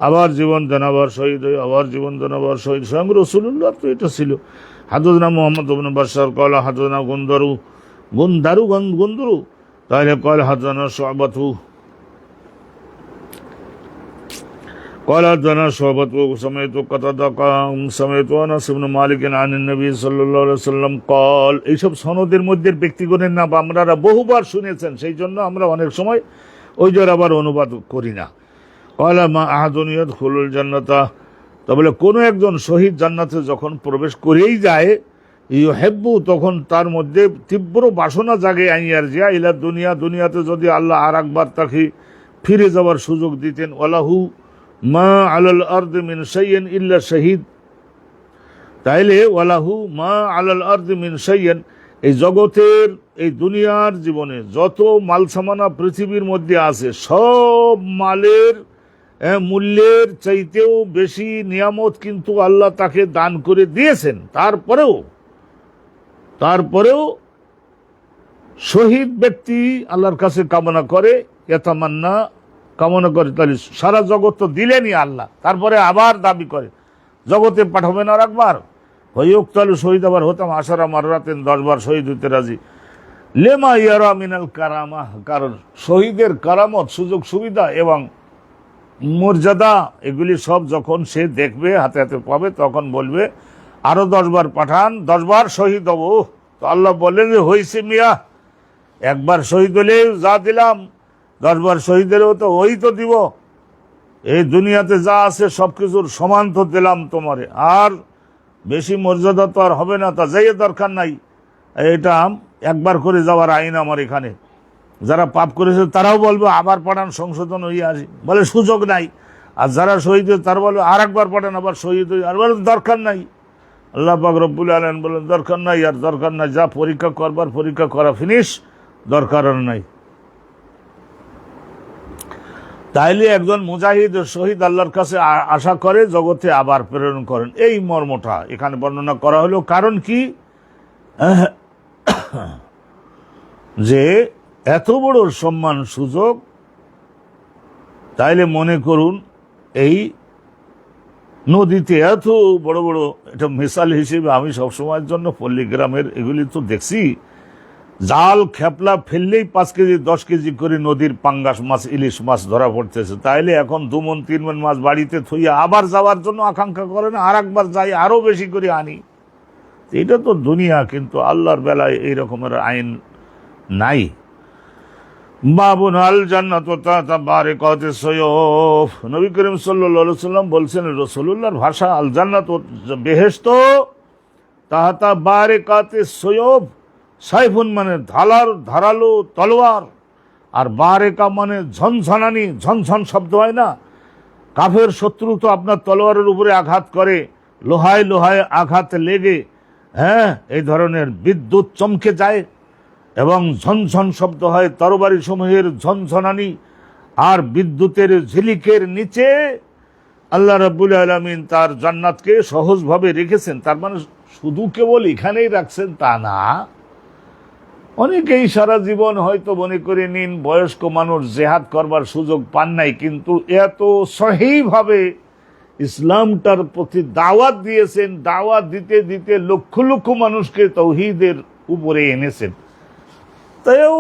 S1: আবার জীবন দেন, আবার শহীদ হই, আবার জীবন দেন, আবার শহীদ। স্বয়ং রাসূলুল্লাহ তো এটা ছিল। হাদাসনা মুহাম্মদ ইবনে বাশশার ক্বালা হাদাসনা গুনদারু, তাহলে ক্বালা হাদাসনা শুআবাতু ক্বালা হাদাসনা শুআবাতু সামাইতু কাতাদা সামাইতু আনাস ইবনে মালিক আনিন নবী সাল্লাল্লাহু আলাইহি ওয়াসাল্লাম ক্বাল। এইসব সনদের মধ্যে ব্যক্তিগণের নাম আপনারা বহুবার শুনেছেন, সেই জন্য আমরা অনেক সময় ওই জোর আবার অনুবাদ করি না। ক্বালা মা আহাদুন ইয়াদখুলুল জান্নাতা, তবে কোনো একজন শহীদ জান্নাতে যখন প্রবেশ করেই যায়, ইউহিব্বু, তখন তার মধ্যে তীব্র বাসনা জাগে, আইয়ারজিয়া ইলা দুনিয়া, দুনিয়াতে যদি আল্লাহ আর একবার তাকে ফিরে যাওয়ার সুযোগ দিতেন। ওয়ালাহু মা আলাল আরদি মিন শাইইন ইল্লা শাহীদ, তাইলে ওয়ালাহু মা আলাল আরদি মিন শাইইন, এই জগতের, এই দুনিয়ার জীবনে যত মাল সামানা পৃথিবীর মধ্যে আছে, সব মালের মূল্যের চাইতেও বেশি নিয়ামত কিন্তু আল্লাহ তাকে দান করে দিয়েছেন। তারপরেও শহীদ ব্যক্তি আল্লাহর কাছে কামনা করে, ইয়াতামান্না, কামনা করে, তাহলে সারা জগৎ তো দিলেনই আল্লাহ, তারপরে আবার দাবি করে জগতে পাঠাবেন আর একবার, হইউক্তালু, শহীদ আবার হতাম, আশারা মাররাতেন, 10 বার শহীদ হইতে রাজি। লেমা ইয়ারা মিনাল কারামা, কারণ শহীদের কারামত, সুযোগ সুবিধা এবং মর্যাদা, এগুলি সব যখন সে দেখবে, হাতে হাতে পাবে, তখন বলবে আরো 10 বার পাঠান, 10 বার শহীদ হব। তো আল্লাহ বললেন যে হইছে মিয়া, একবার শহীদ হলে যা দিলাম, 10 বার শহীদ হলেও তো ওই তো দিব, এই দুনিয়াতে যা আছে সবকিছুর সমান তো দিলাম তোমারে, আর বেশি মর্যাদা তো আর হবে না, তা যাইয়ে দরকার নাই। এটা একবার করে যাওয়ার আইন আমার এখানে। যারা পাপ করেছে তারাও বলবে আবার পাঠান, সংশোধন হয়ে আসি, বলে সুযোগ নাই। আর যারা শহীদ হয়ে তারা বলবে আর একবার পাঠান, আবার শহীদ হয়ে, আর বলে দরকার নাই। আল্লাহ পাক রব্বুল আলামিন বলেন দরকার নাই, আর দরকার নাই, যা পরীক্ষা করবার পরীক্ষা করা ফিনিশ, দরকার আর নাই। তাইলে একজন মুজাহিদ শহীদ আল্লাহর কাছে আশা করে জগতে আবার প্রেরণ করেন, এই মর্মটা এখানে বর্ণনা করা হলো। কারণ কি, যে এত বড় সম্মান সুযোগ, তাইলে মনে করুন এই নদীতে এত বড় বড়, এটা মিসাল হিসেবে আমি সবসময়ের জন্য পল্লীগ্রামের এগুলি তো দেখছি, জাল খেপলা ফেললেই 5 কেজি 10 কেজি করে নদীর পাঙ্গাস মাছ, ইলিশ মাছ ধরা পড়তেছে। তাইলে এখন 2 মণ 3 মণ মাছ বাড়িতে থইয়া আবার যাওয়ার জন্য আকাঙ্ক্ষা করে না, আর একবার যাই আরো বেশি করে আনি। এটা তো দুনিয়া, কিন্তু আল্লাহর বেলায় এই রকমের আইন নাই। বাবুন আল জান্নাত তাহতা বারিকাতিস সুয়ুফ, নবী করিম সাল্লাল্লাহু আলাইহি সাল্লাম বলছেন, রাসূলুল্লাহর ভাষা, আল জান্নাত বেহেশত তাহতা বারিকাতিস সুয়ুফ, সাইফুন মানে ধারালো তলোয়ার, আর বারেকা মানে ঝনঝনানি, ঝনঝন শব্দ হয় না, কাফের শত্রু তো আপনার তলোয়ারের উপরে আঘাত করে, লোহায় লোহায় আঘাত লেগে এই ধরনের বিদ্যুৎ চমকে যায় এবং ঝনঝন শব্দ হয় তরবারি সমূহের ঝনঝনানি। আর বিদ্যুতের ঝিলিকের নিচে আল্লাহ রাব্বুল আলামিন তার জান্নাতকে সহজভাবে রেখেছেন। তার মানে শুধু কেবল এখানেই রাখছেন তা না, অনেকেই সারা জীবন হয়তো মনে করে নিন বয়স্ক মানুষ জেহাদ করবার সুযোগ পান নাই, কিন্তু এত সহিভাবে ইসলামটার প্রতি দাওয়াত দিয়েছেন, দাওয়াত দিতে দিতে লক্ষ লক্ষ মানুষকে তাওহীদের উপরে এনেছেন। তাইও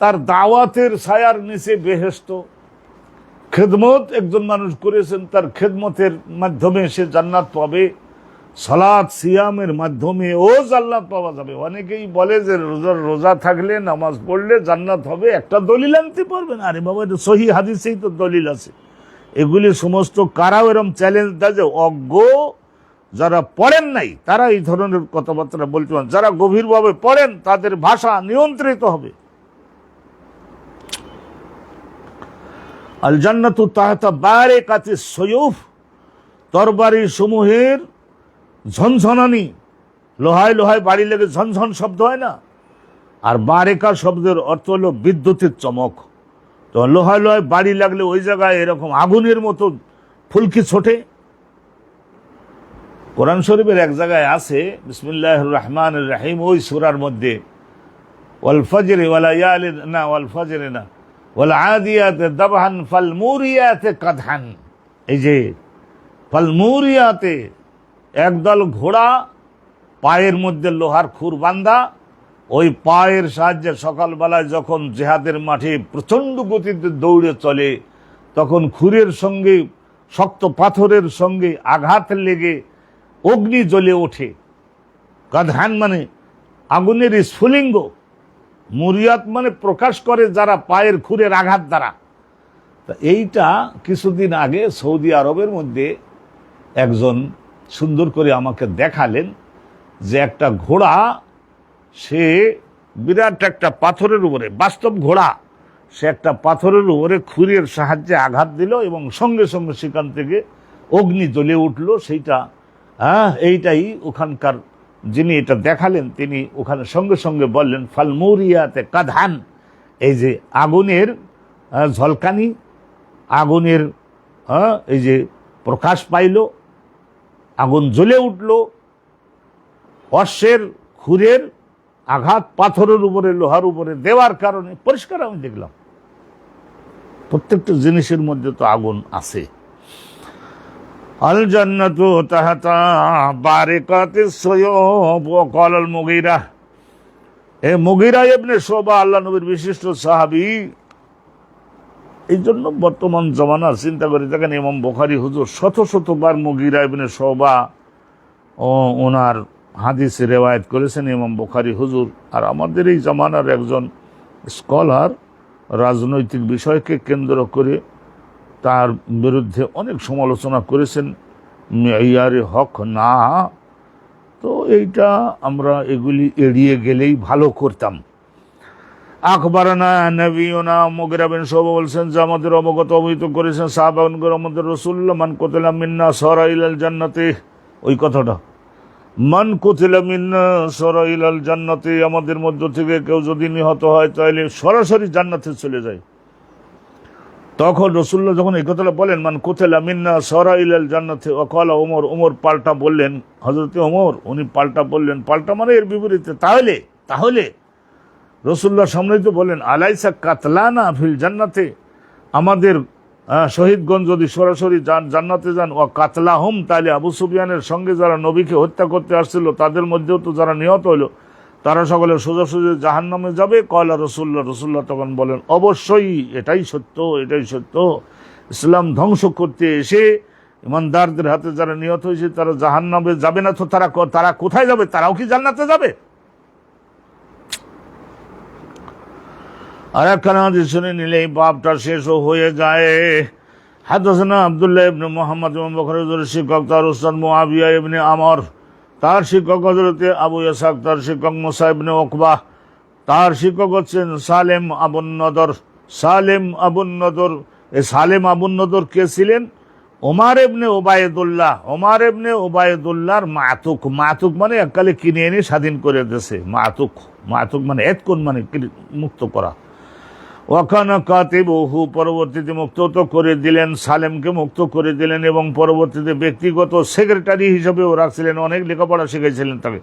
S1: তার দাওয়াতের ছায়ার নিচে বেহেশত। খেদমত একজন মানুষ করেছেন, তার খেদমতের মাধ্যমে সে জান্নাত পাবে, সালাত সিয়ামের মাধ্যমে ও জান্নাত পাওয়া যাবে। অনেকেই বলে যে রোজা থাকলে, নামাজ পড়লে জান্নাত হবে, একটা দলিল আনতে পারবেন? আরে বাবা, এটা সহি হাদিসেই তো দলিল আছে। এগুলি সমস্ত কারাও এরকম চ্যালেঞ্জ দেয় যে অজ্ঞ যারা পড়েন নাই তারা এই ধরনের কথাবার্তা বলতে পারেন, যারা গভীরভাবে পড়েন তাদের ভাষা নিয়ন্ত্রিত হবে। আল জান্নাতু তাহতা বারিকাতিস সুয়ুফ, তরবারি সমূহের ঝনঝনানি, লোহায় লোহায় বাড়ি লেগে ঝনঝন শব্দ হয় না। আর বারেকা শব্দের অর্থ হলো বিদ্যুতের চমক। তো লোহায় লোহায় বাড়ি লাগলে ওই জায়গায় এরকম আগুনের মতো ফুলকি ছোটে। কোরআন শরীফের এক জায়গায় আছে বিসমিল্লাহির রহমানির রহিম, ওই সূরার মধ্যে, ওয়াল ফজরি ওয়া লায়ালি না, ওয়াল ফজরি না, ওয়াল আদিয়াতি দাবহান ফাল মুরিয়াতি কাদহান। এই যে ফাল মুরিয়াতে, একদল ঘোড়া পায়ের মধ্যে লোহার খুর বান্ধা, ওই পায়ের সাহায্যে সকালবেলায় যখন জিহাদের মাঠে প্রচণ্ড গতিতে দৌড়ে চলে, তখন খুরের সঙ্গে শক্ত পাথরের সঙ্গে আঘাত লেগে অগ্নি জ্বলে ওঠে। কাদহান মানে আগুনের স্ফুলিঙ্গ, মুরিয়াত মানে প্রকাশ করে যারা পায়ের খুরের আঘাত দ্বারা। তা এইটা কিছুদিন আগে সৌদি আরবের মধ্যে একজন সুন্দর করে আমাকে দেখালেন যে একটা ঘোড়া, সে বিরাট একটা পাথরের উপরে, বাস্তব ঘোড়া, সে একটা পাথরের উপরে খুরের সাহায্যে আঘাত দিল এবং সঙ্গে সঙ্গে সেখান থেকে অগ্নি জ্বলে উঠল। সেইটা এইটাই ওখানকার যিনি এটা দেখালেন তিনি ওখানে সঙ্গে সঙ্গে বললেন ফাল মুরিয়াতে কাদহান, এই যে আগুনের ঝলকানি, আগুনের এই যে প্রকাশ পাইল, আগুন জ্বলে উঠল, অশ্বের খুরের আঘাত পাথরের উপরে লোহার উপরে দেওয়ার কারণে পরিষ্কার আমি দেখলাম প্রত্যেকটা জিনিসের মধ্যে তো আগুন আছে। আল জান্নাতু তাহতা বারিকাতিস সুয়ুফ ওয়া ক্বাল আল মুগীরা, এ মুগীরা ইবনে শুবা আল্লাহ নবীর বিশিষ্ট সাহাবী। এই জন্য বর্তমান জমানা চিন্তা করে দেখেন, ইমাম বুখারী হুজুর শত শতবার মুগীরা ইবনে শুবা ওনার হাদিস রেওয়ায়েত করেছেন ইমাম বুখারী হুজুর। আর আমাদের এই জামানার একজন স্কলার রাজনৈতিক বিষয়কে কেন্দ্র করে তার বিরুদ্ধে অনেক সমালোচনা করেছেন, মেয়ারে হক না। তো এইটা আমরা এগুলি এড়িয়ে গেলেই ভালো করতাম। আখবারানা নবিয়ুনা মুগীরা বিন শুবা বলছেন যে আমাদের অবহিত করেছেন সাহাবাগণ, আমাদের রাসূলুল্লাহ, মান কুতিলা মিন্না সারা ইলাল জান্নাতি, ওই কথাটা, মান কুতিলা মিন্না সারা ইলাল জান্নাতি, আমাদের মধ্য থেকে কেউ যদি নিহত হয় তাহলে সরাসরি জান্নাতে চলে যায়। তখন রাসূলুল্লাহ যখন এই কথাটা বলেন মান কুতিলা মিন্না সারা ইলাল জান্নাতি, ওয়াকালা ওমর, ওমর পাল্টা বললেন, হযরতে ওমর উনি পাল্টা বললেন, পাল্টা মানে এর বিপরীতে, তাহলে রাসূলুল্লাহ সম্মানিত বলেন আলাইসা কাতলানা ফিল জান্নাতে, আমাদের শহীদগণ যদি সরাসরি জান্নাতে যান, ও কাতলাহুম, তাহলে আবু সুফিয়ানের সঙ্গে যারা নবীকে হত্যা করতে আসছিল তাদের মধ্যেও তো যারা নিহত হলো তারা সকলে সোজাসুজি জাহান্নামে যাবে। কয়লা রসুল্লাহ তখন বলেন, অবশ্যই এটাই সত্য, এটাই সত্য। ইসলাম ধ্বংস করতে এসে ইমানদারদের হাতে যারা নিহত হয়েছে তারা জাহান্নামে যাবে না তো তারা কোথায় যাবে? তারাও কি জান্নাতে যাবে? আর একখানা হাদিস শুনে নিলে এই বাপটা শেষও হয়ে যায়। হাদাসানা আব্দুল্লাহ ইবনে মুহাম্মদ ইমাম বুখারীর শিক্ষক তার উস্তাদ মুআবিয়া ইবনে আমর, তার শিক্ষক হযরত আবু ইসহাক, তার শিক্ষক মুসা ইবনে উকবা, তার শিক্ষক হচ্ছেন সালেম আবুন নদর। সালেম আবুন নদর, এই সালেম আবুন নদর কে ছিলেন? ওমর ইবনে উবাইদুল্লাহ, ওমর ইবনে উবাইদুল্লাহর মাতুক। মাতুক মানে এককালে কিনে এনে স্বাধীন করে দিয়েছে। মাতুক, মাতুক মানে এতকুন মানে মুক্ত করা। ওয়াকানা কাতিবহু, পরবর্তীতে মুক্ত তো করে দিলেন, সালেমকে মুক্ত করে দিলেন এবং পরবর্তীতে ব্যক্তিগত সেক্রেটারি হিসেবেও রাখছিলেন, অনেক লেখাপড়া শিখেছিলেন তাকে।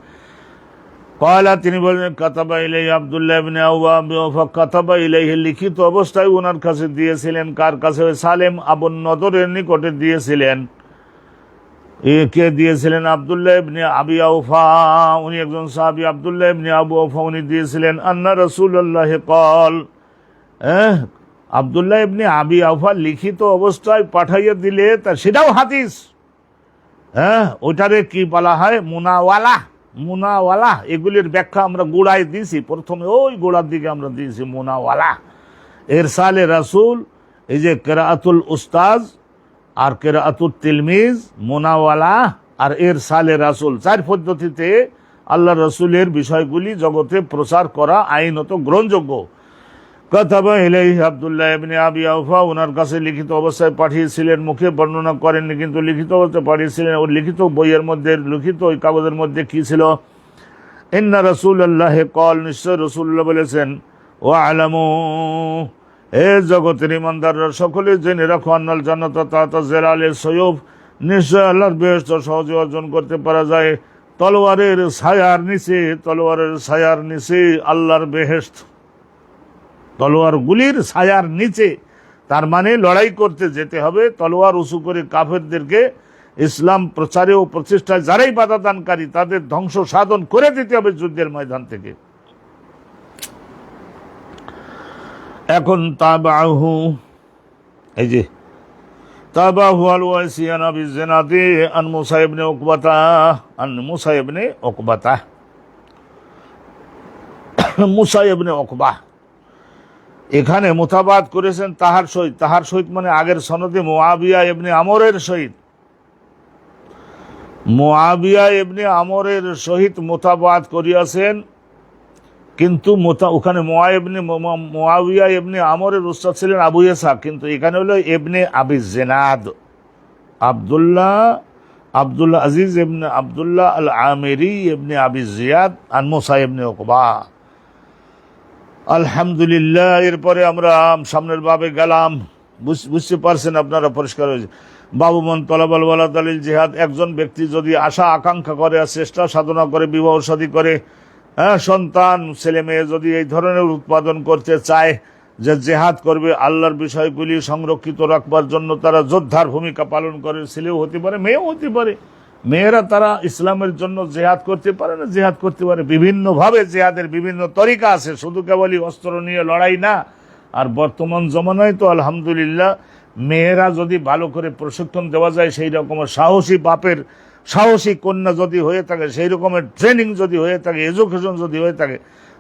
S1: কয়লা, তিনি বললেন, কাতাবা ইলাইহি আব্দুল্লাহ ইবনে আওফা, কাতাবা ইলাইহি, লিখিত অবস্থায় ওনার কাছে দিয়েছিলেন। কার কাছে? সালেম আবুন নদরের নিকটে দিয়েছিলেন। কে দিয়েছিলেন? আব্দুল্লাহ ইবনে আবি আওফা, উনি একজন সাহাবী। আব্দুল্লাহ ইবনে আবু আওফা উনি দিয়েছিলেন, আন্না রাসূলুল্লাহ কল, আব্দুল্লাহ ইবনে আবি আওফা লিখিত অবস্থায় পাঠাইয়া দিলে সেটাও হাদিস। ওইটারে কি বলা হয়? মুনাওয়ালা। মুনাওয়ালা, এগুলির ব্যাখ্যা আমরা গোড়ায় দিয়েছি, প্রথমে ওই গোড়ার দিকে আমরা দিয়েছি মুনাওয়ালা। ইরসালে রাসূল, এই যে কেরাআতুল উস্তাজ আর কেরাআতুল তিলমিজ, মুনাওয়ালা আর ইরসালে রাসূল, চার পদ্ধতিতে আল্লাহ রসুলের বিষয়গুলি জগতে প্রচার করা আইনত গ্রহণযোগ্য। কাতাবা ইলাইহি আব্দুল্লাহ ইবনে আবি আওফা, ওনার কাছে লিখিত অবস্থায় পাঠিয়েছিলেন। মুখে বর্ণনা করেননি, কিন্তু লিখিত অবস্থায় পাঠিয়েছিলেন। ওই লিখিত বইয়ের মধ্যে, লিখিত ওই কাগজের মধ্যে কি ছিল? ইন্না রাসূলুল্লাহ কল, নিশ্চয় রাসূলুল্লাহ বলেছেন, ওয়া আলামু, হে জগতের ইমানদাররা সকলে জেনে রাখো, আন্নাল জান্নাতা তাহতা জিলালিস সুয়ুফ, নিশ্চয় আল্লাহর বেহেশত সহজে অর্জন করতে পারা যায় তলোয়ারের ছায়ার নিচে। তলোয়ারের ছায়ার নিচে আল্লাহর বেহেশত, তলোয়ারগুলির ছায়ার নিচে। তার মানে লড়াই করতে যেতে হবে, তলোয়ার উঁচু করে কাফেরদেরকে ইসলাম প্রচারে ও প্রচেষ্টায় যারাই বাধা দানকারী তাদের ধ্বংস সাধন করে দিতে হবে যুদ্ধের ময়দান থেকে। এখন তাবাহু, এই যে তাবাহু আল ওয়াসিয়ান আবি জিনাদি আন মুসা ইবনে উকবাতা, আন মুসা ইবনে উকবাতা, মুসা ইবনে উকবা এখানে মুতাবাদ করেছেন তাহার সহিত। তাহার সহিত মানে আগের সনদে মুআবিয়া ইবনে আমরের সহিত, মুআবিয়া ইবনে আমরের সহিত মুতাবাদ করিয়াছেন। কিন্তু ওখানে মুআবিয়া ইবনে আমরের উস্তাদ ছিলেন আবু ইসহাক, কিন্তু এখানে হলো ইবনে আবি জিনাদ, আব্দুল আজিজ ইবনে আব্দুল্লাহ আল আমিরি ইবনে আবি জিয়াদ আন মুসা ইবনে উকবা। আলহামদুলিল্লাহ। এরপরে আমরা সামনের বাবে গেলাম। বুঝতে পারছেন আপনারা? পরিষ্কার হয়েছে। বাবুমন তলাবাল ওয়ালা দালিল জিহাদ, একজন ব্যক্তি যদি আশা আকাঙ্ক্ষা করে, চেষ্টা সাধনা করে, বিবাহ শাদী করে, সন্তান ছেলে মেয়ে যদি এই ধরনের উৎপাদন করতে চায় যে জেহাদ করবে, আল্লাহর বিষয়গুলি সংরক্ষিত রাখবার জন্য তারা যোদ্ধার ভূমিকা পালন করে, ছেলেও হতে পারে, মেয়েও হতে পারে। মেয়েরা তারা ইসলামের জন্য জেহাদ করতে পারে না, জেহাদ করতে পারে বিভিন্নভাবে। জেহাদের বিভিন্ন তরিকা আছে, শুধু কেবলই অস্ত্র নিয়ে লড়াই না। আর বর্তমান জমানায় তো আলহামদুলিল্লাহ মেয়েরা যদি ভালো করে প্রশিক্ষণ দেওয়া যায়, সেই রকমের সাহসী বাপের সাহসী কন্যা যদি হয়ে থাকে, সেই রকমের ট্রেনিং যদি হয়ে থাকে, এডুকেশন যদি হয়ে থাকে,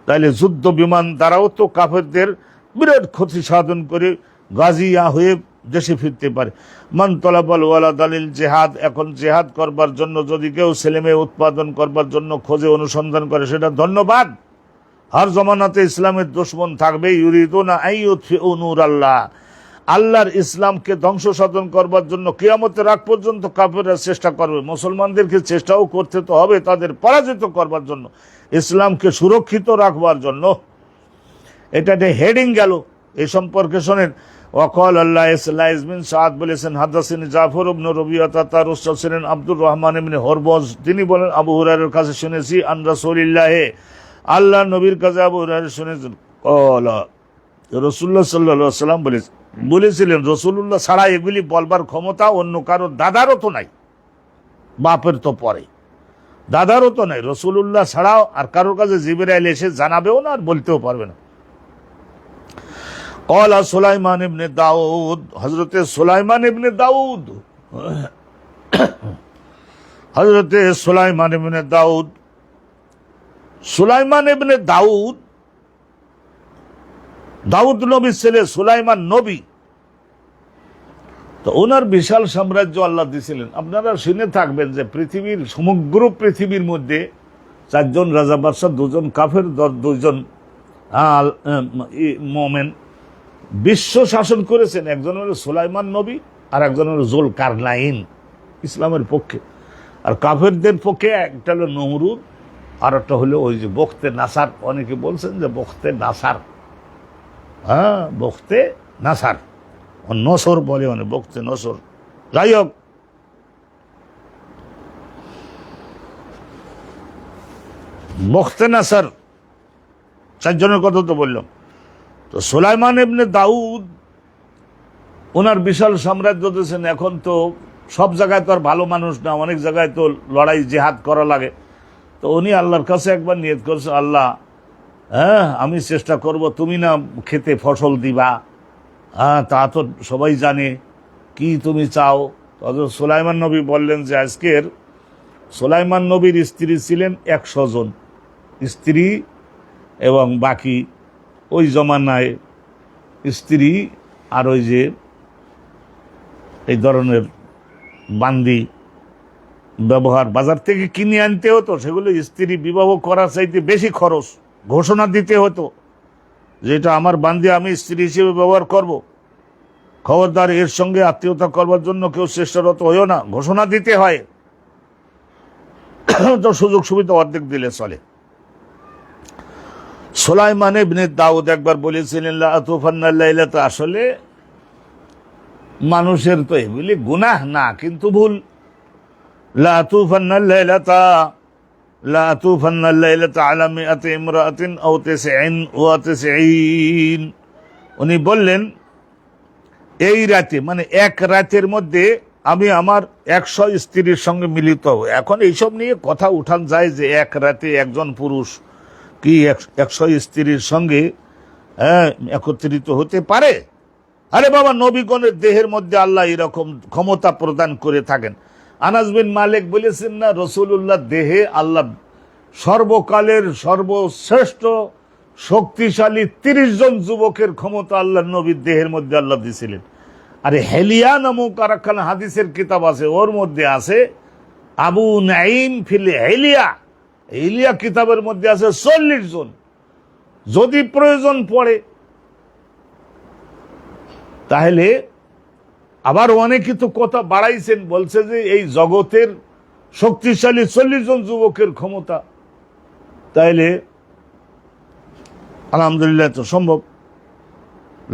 S1: তাহলে যুদ্ধ বিমান দ্বারাও তো কাফেরদের বিরাট ক্ষতি সাধন করে গাজিয়া হয়ে দেশে ফিরতে পারে। মান তলাবাল ওয়ালা দালিল জেহাদ, এখন জেহাদ করবার জন্য যদি কেউ ছেলেমেয়ে উৎপাদন করবার জন্য খোঁজে, অনুসন্ধান করে, সেটা ধন্যবাদ। হর জমানাতে ইসলামের দুশমন থাকবে। ইউরিদুনা আইয়ুতফিউ নূরাল্লাহ, আল্লাহর ইসলামকে ধ্বংস সাধন করবার জন্য কিয়ামতের আগ পর্যন্ত কাফেররা চেষ্টা করবে। মুসলমানদেরকে চেষ্টাও করতে তো হবে তাদের পরাজিত করবার জন্য, ইসলামকে সুরক্ষিত রাখবার জন্য। এটা হেডিং গেল। এই সম্পর্কে শোনেন, ওয়াকাল আল্লাহ ইসলাইজমিন সাদ বলেছেন, হাদাসিনী জাফর ইবনে রবিয়াতা, তার উস্তাদ ছিলেন আব্দুর রহমান ইবনে হরবজ। তিনি বলেন, আবু হুরায়রার কাছে শুনেছি, আন রাসূলিল্লাহ, আল্লাহ নবীর কাছে আবু হুরায়রা শুনেছেন, ক্বালা, রাসূলুল্লাহ সাল্লাল্লাহু আলাইহি ওয়াসাল্লাম বলেছিলেন, রাসূলুল্লাহ ছাড়া এগুলি বলবার ক্ষমতা অন্য কারো দাদারও তো নাই, বাপের তো পরে। দাদারও তো নাই, রসুল্লাহ ছাড়াও আর কারোর কাছে জিবরাইল এসে জানাবেও না আর বলতেও পারবে না। কলা সুলাইমান ইবনে দাউদ, হযরতে সুলাইমান ইবনে দাউদ, হযরতে সুলাইমান ইবনে দাউদ, সুলাইমান ইবনে দাউদ, দাউদ নবীর ছেলে, সুলাইমান নবী। তো ওনার বিশাল সাম্রাজ্য আল্লাহ দিয়েছিলেন। আপনারা শুনে থাকবেন যে পৃথিবীর সমগ্র পৃথিবীর মধ্যে 4 জন রাজা বাদশাহ, 2 জন কাফের, 2 জন মোমেন বিশ্ব শাসন করেছেন। একজন হল সুলাইমান নবী আর একজন হল জুলকারনাইন ইসলামের পক্ষে, আর কাফেরদের পক্ষে একটা হলো নমরুদ আর একটা হলো ওই যে বখতে নাসার। অনেকে বলছেন যে বখতে নাসার, হ্যাঁ বখতে নাসার, নসর বলে মানে বখতে নসর। যাই হোক, বখতে নাসার 4 জনের কথা তো বললাম। তো সুলাইমান ইবনে দাউদ ওনার বিশাল সাম্রাজ্য দিয়েছেন। এখন তো সব জায়গায় তো আর ভালো মানুষ না, অনেক জায়গায় তো লড়াই জেহাদ করা লাগে। তো উনি আল্লাহর কাছে একবার নিয়ত করছে, আল্লাহ হ্যাঁ আমি চেষ্টা করব, তুমি না খেতে ফসল দিবা, হ্যাঁ তা তো সবাই জানে, কি তুমি চাও? হযরত সুলাইমান নবী বললেন যে আজকের সুলাইমান নবীর স্ত্রী ছিলেন 100 জন স্ত্রী, এবং বাকি ওই জমানায় স্ত্রী আর ওই যে এই ধরনের বান্দি ব্যবহার বাজার থেকে কিনে আনতে হতো, সেগুলো স্ত্রী বিবাহ করার চাইতে বেশি খরচ। ঘোষণা দিতে হতো যেটা আমার বান্দি আমি স্ত্রী হিসেবে ব্যবহার করব, খবরদার এর সঙ্গে আত্মীয়তা করবার জন্য কেউ চেষ্টারত হইও না, ঘোষণা দিতে হয়। তো সুযোগ সুবিধা অর্ধেক দিলে চলে। সুলাইমান ইবনে দাউদ একবার বলেছিলেন লা আতুফান্না লাইলাতা, আসলে মানুষের তো এগুলি গুনাহ না, কিন্তু ভুল। লা আতুফান্না লাইলাতা, লা আতুফান্না লাইলাতা আলা মিআতি ইমরাআতিন আও 99। উনি বললেন এই রাতে মানে এক রাতের মধ্যে আমি আমার 100 স্ত্রীর সঙ্গে মিলিত হব। এখন এইসব নিয়ে কথা উঠান যায় যে এক রাতে একজন পুরুষ কি 100 স্ত্রীর সঙ্গে একত্রিত হতে পারে? আরে বাবা, নবীগণের দেহের মধ্যে আল্লাহ এরকম ক্ষমতা প্রদান করে থাকেন। আনাস বিন মালিক বলেছেন না, রাসূলুল্লাহ দেহে আল্লাহ সর্বকালের সর্বশ্রেষ্ঠ শক্তিশালী 30 জন যুবকের ক্ষমতা আল্লাহ নবীর দেহের মধ্যে আল্লাহ দিয়েছিলেন। আরে হেলিয়া নামক আর একখানা হাদিসের কিতাব আছে, ওর মধ্যে আছে আবু নাঈম ফিল হেলিয়া, হেলিয়া কিতাবের মধ্যে আছে 40 জন। যদি প্রয়োজন পড়ে তাহলে আবার অনেকে তো কথা বাড়াইছেন, বলছে যে এই জগতের শক্তিশালী 40 জন যুবকের ক্ষমতা, তাইলে আলহামদুলিল্লাহ তো সম্ভব।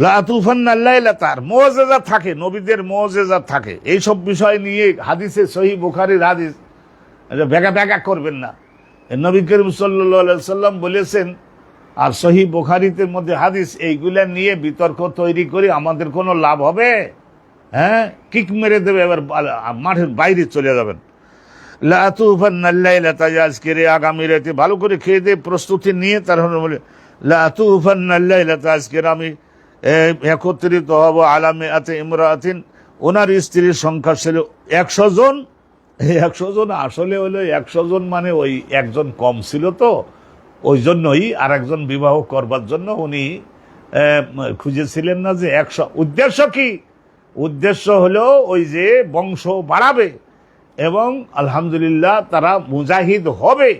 S1: লা আতুফান্না লাইলাতার মুআজিজা থাকে, নবীদের মুআজিজা থাকে। এইসব বিষয় নিয়ে হাদিসে সহিহ বুখারীর হাদিস, ব্যাগা করবেন না। নবী করিম সাল্লাল্লাহু আলাইহি সাল্লাম বলেছেন, আর সহিহ বুখারীতে মধ্যে হাদিস, এইগুলা নিয়ে বিতর্ক তৈরি করে আমাদের কোনো লাভ হবে? হ্যাঁ, কিক মেরে দেবে, এবার মাঠের বাইরে চলে যাবেন। লা আতুফান্না লাইলাতা, আজকের আগামী রাতে ভালো করে খেয়ে দিয়ে প্রস্তুতি নিয়ে তারপরে বলে লা আতুফান্না লাইলাতা, আজকের আমি একত্রিত হব আলা মিআতি ইমরাআতিন, ওনার স্ত্রীর সংখ্যা ছিল 100 জন। 100 জন আসলে হলো 100 জন মানে ওই একজন কম ছিল, তো ওই জন্যই আর একজন বিবাহ করবার জন্য উনি খুঁজেছিলেন না যে 100। উদ্দেশ্য কি? উদ্দেশ্য হলো ওই যে বংশ বাড়াবে এবং আলহামদুলিল্লাহ তারা মুজাহিদ হবে।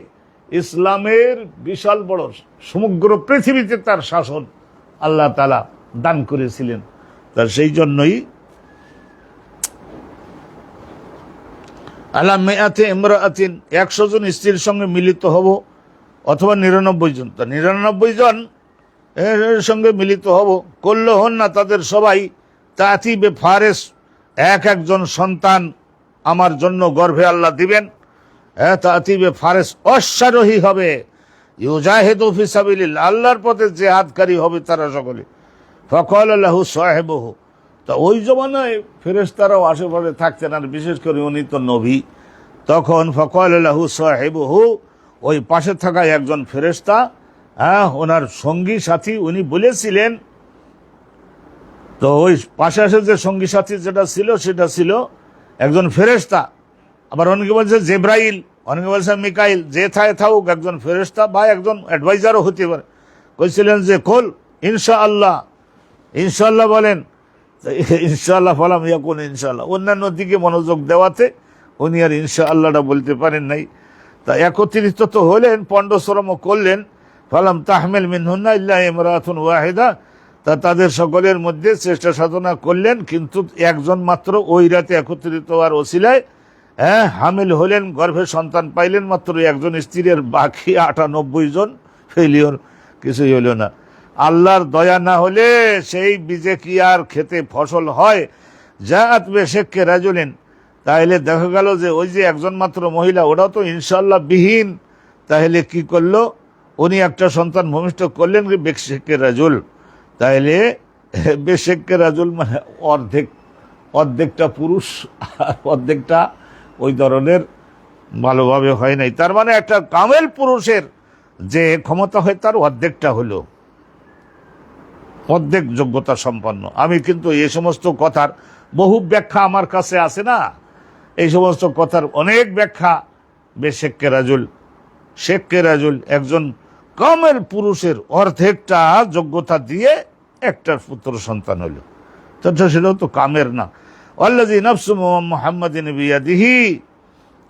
S1: ইসলামের বিশাল বড় সমগ্র পৃথিবীতে তার শাসন আল্লাহ তাআলা দান করেছিলেন। তার সেই জন্যই আলা মিআতি ইমরাআতিন, 100 জন স্ত্রীর সঙ্গে মিলিত হব, অথবা 99 জন। তা 99 জন এর সঙ্গে মিলিত হব। কুল্লুহুন না, তাদের সবাই তাতি বে ফারেস, একজন সন্তান আমার জন্য গর্ভে আল্লাহ দিবেন। তাতি বে ফারেস, অশ্বারোহী হবে। ইউজাহিদু ফি সাবিলিল্লাহ, আল্লাহর পথে জিহাদকারী হবে তারা সকলে। ফাকালা লাহু সাহিবুহু, তা ওই জমানায় ফেরেশতারাও আশেপাশে থাকতেন, আর বিশেষ করে উনি তো নবী, তখন ফাকাল লাহু সাহিবুহু, ওই পাশে থাকা একজন ফেরেশতা, ওনার সঙ্গী সাথী, উনি বলেছিলেন, তো ওই পাশে যে সঙ্গী সাথী যেটা ছিল সেটা ছিল একজন ফেরেশতা। আবার অনেকে বলছে জিবরাইল, অনেকে বলছে মিকাইল, যে থাকুক একজন ফেরেশতা বা একজন অ্যাডভাইজারও হতে পারে। কইছিলেন যে কুল ইনশাআল্লাহ, ইনশাআল্লাহ বলেন। ইনশাআল্লাহ ফলাম ইয়াকুন ইনশাআল্লাহ, অন্যান্য দিকে মনোযোগ দেওয়াতে উনি আর ইনশাআল্লাহটা বলতে পারেন নাই। তা একত্রিত তো হলেন, পণ্ডশ্রম করলেন। ফালাম তাহমিল মিনহুন্না ইল্লা ইমরাতুন ওয়াহিদা, তা তাদের সকলের মধ্যে চেষ্টা সাধনা করলেন, কিন্তু একজন মাত্র ওই রাতে একত্রিত হওয়ার ওসিলায় হামিল হলেন, গর্ভে সন্তান পাইলেন মাত্র একজন স্ত্রীর, বাকি 98 জন ফেলিওর, কিছুই হইল না। আল্লাহর দয়া না হলে সেই বীজে কি আর খেতে ফসল হয়? জাআত বিশাক্কি রাজুলিন, তাহলে দেখা গেল যে ওই যে একজন মাত্র মহিলা, ওটাও তো ইনশাআল্লাহ বিহীন। তাহলে কি করলো? উনি একটা সন্তান ভূমিষ্ঠ করলেন বিশাক্কি রাজুল। তাহলে বিশাক্কি রাজুল মানে অর্ধেকটা পুরুষ আর অর্ধেকটা ওই ধরনের ভালোভাবে হয় নাই। তার মানে একটা কামেল পুরুষের যে ক্ষমতা হয় তার অর্ধেকটা হলো, অর্ধেক যোগ্যতা সম্পন্ন। আমি কিন্তু এই সমস্ত কথার বহু ব্যাখ্যা আমার কাছে আছে না, এই সমস্ত কথার অনেক ব্যাখ্যা। বিশাক্কি রাজুল, শাক্কি রাজুল, একজন কামেল পুরুষের অর্ধেকটা যোগ্যতা দিয়ে একটা পুত্র সন্তান হলো, তথা সেটাও তো কামের না। আল্লাযী নাফসু মুহাম্মাদিন বিয়াদিহি,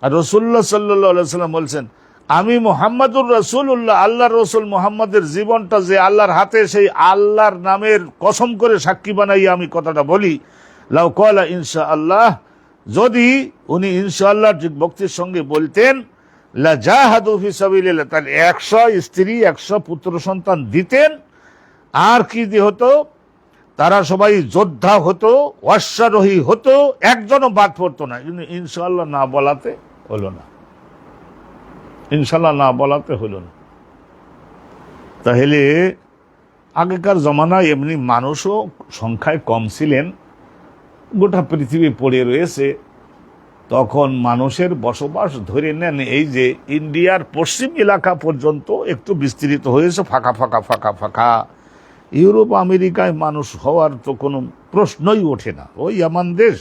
S1: আর রাসূলুল্লাহ সাল্লাল্লাহু আলাইহি সাল্লাম বলছেন, আমি মুহাম্মাদুর রাসূলুল্লাহ, আল্লাহর রাসূল মুহাম্মাদের জীবনটা যে আল্লাহর হাতে, সেই আল্লাহর নামের কসম করে সাক্ষী বানাই আমি কথাটা বলি। লাউ ক্বালা ইনশাআল্লাহ, যদি উনি ইনশাআল্লাহ ঠিক ভক্তির সঙ্গে বলতেন, লা জাহাদু ফি সাবিলিল্লাহ, তাহলে 100 স্ত্রী 100 পুত্র সন্তান দিতেন। আর কি দিয়ে হতো? তারা সবাই যোদ্ধা হতো, অশ্বারোহী হতো, একজনও বাদ পড়তো না। ইনশাআল্লাহ না বলাতে হলো না, ইনশাআল্লাহ না বলাতে হলো না। তাহলে আগেকার জমানায় এমনি মানুষও সংখ্যায় কম ছিলেন, গোটা পৃথিবী পড়ে রয়েছে। তখন মানুষের বসবাস ধরে নেন এই যে ইন্ডিয়ার পশ্চিম এলাকা পর্যন্ত একটু বিস্তৃত হয়েছে, ফাঁকা ফাঁকা ফাঁকা ফাঁকা। ইউরোপ আমেরিকায় মানুষ হওয়ার তো কোনো প্রশ্নই ওঠে না। ওই ইয়ামান দেশ,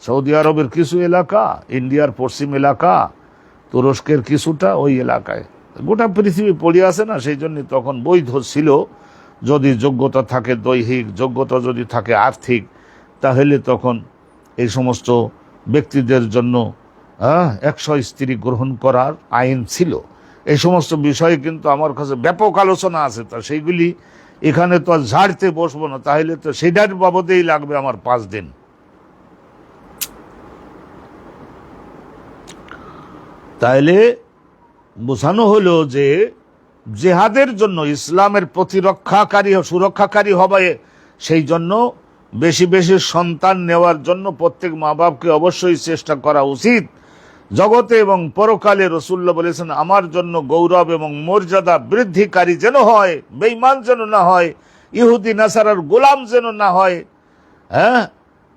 S1: সৌদি আরবের কিছু এলাকা, ইন্ডিয়ার পশ্চিম এলাকা, তুরস্কের কিছুটা, ওই এলাকায় গোটা পৃথিবী পড়ে আছে না। সেই জন্য তখন বৈধ ছিল, যদি যোগ্যতা থাকে দৈহিক, যোগ্যতা যদি থাকে আর্থিক, তাহলে তখন এই সমস্ত ব্যক্তিদের জন্য 100 স্ত্রী গ্রহণ করার আইন ছিল। এই সমস্ত বিষয়ে কিন্তু আমার কাছে ব্যাপক আলোচনা আছে, তা সেইগুলি এখানে তো আর ঝাড়তে বসবো না, তাহলে তো সেটার বাবদেই লাগবে আমার 5 দিন। তাইলে বোঝানো হলো যে জেহাদের জন্য, ইসলামের প্রতিরক্ষাকারী সুরক্ষাকারী হবে, সেই জন্য বেশি বেশি সন্তান নেওয়ার জন্য প্রত্যেক মা বাপকে অবশ্যই চেষ্টা করা উচিত। জগতে এবং পরকালে রাসূলুল্লাহ বলেছেন, আমার জন্য গৌরব এবং মর্যাদা বৃদ্ধিকারী যেন হয়, বেঈমান যেন না হয়, ইহুদি নাসারার গোলাম যেন না হয়,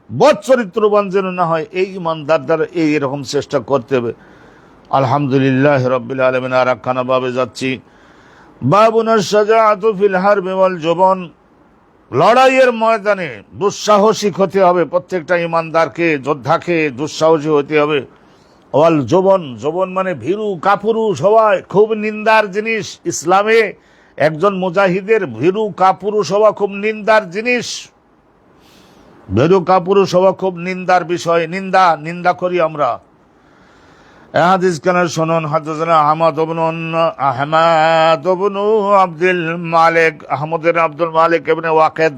S1: বদ চরিত্রবান যেন না হয়। এই ইমানদার দ্বারা এরকম চেষ্টা করতে হবে। আলহামদুলিল্লাহ রাব্বিল আলামিন। আর একখানা বাবে যাচ্ছি, বাবুনা শাজাআতু ফিল হারবি ওয়াল জুবান, লড়াইয়ের ময়দানে দুঃসাহসিক হতে হবে। প্রত্যেকটা ইমানদারকে, যোদ্ধাকে দুঃসাহসী হতে হবে। ওয়াল জুবান, জুবান মানে ভীরু কাপুরুষ হওয়া, খুব নিন্দার জিনিস। ইসলামে একজন মুজাহিদের ভীরু কাপুরুষ হওয়া খুব নিন্দার জিনিস। ভীরু কাপুরুষ হওয়া খুব নিন্দার বিষয়। নিন্দা করি আমরা। হাদিস কেন শুনুন। হাদাসানা আহমদ ইবনে আব্দুল মালিক, আহমদের আব্দুল মালিক ইবনে ওয়াকিদ,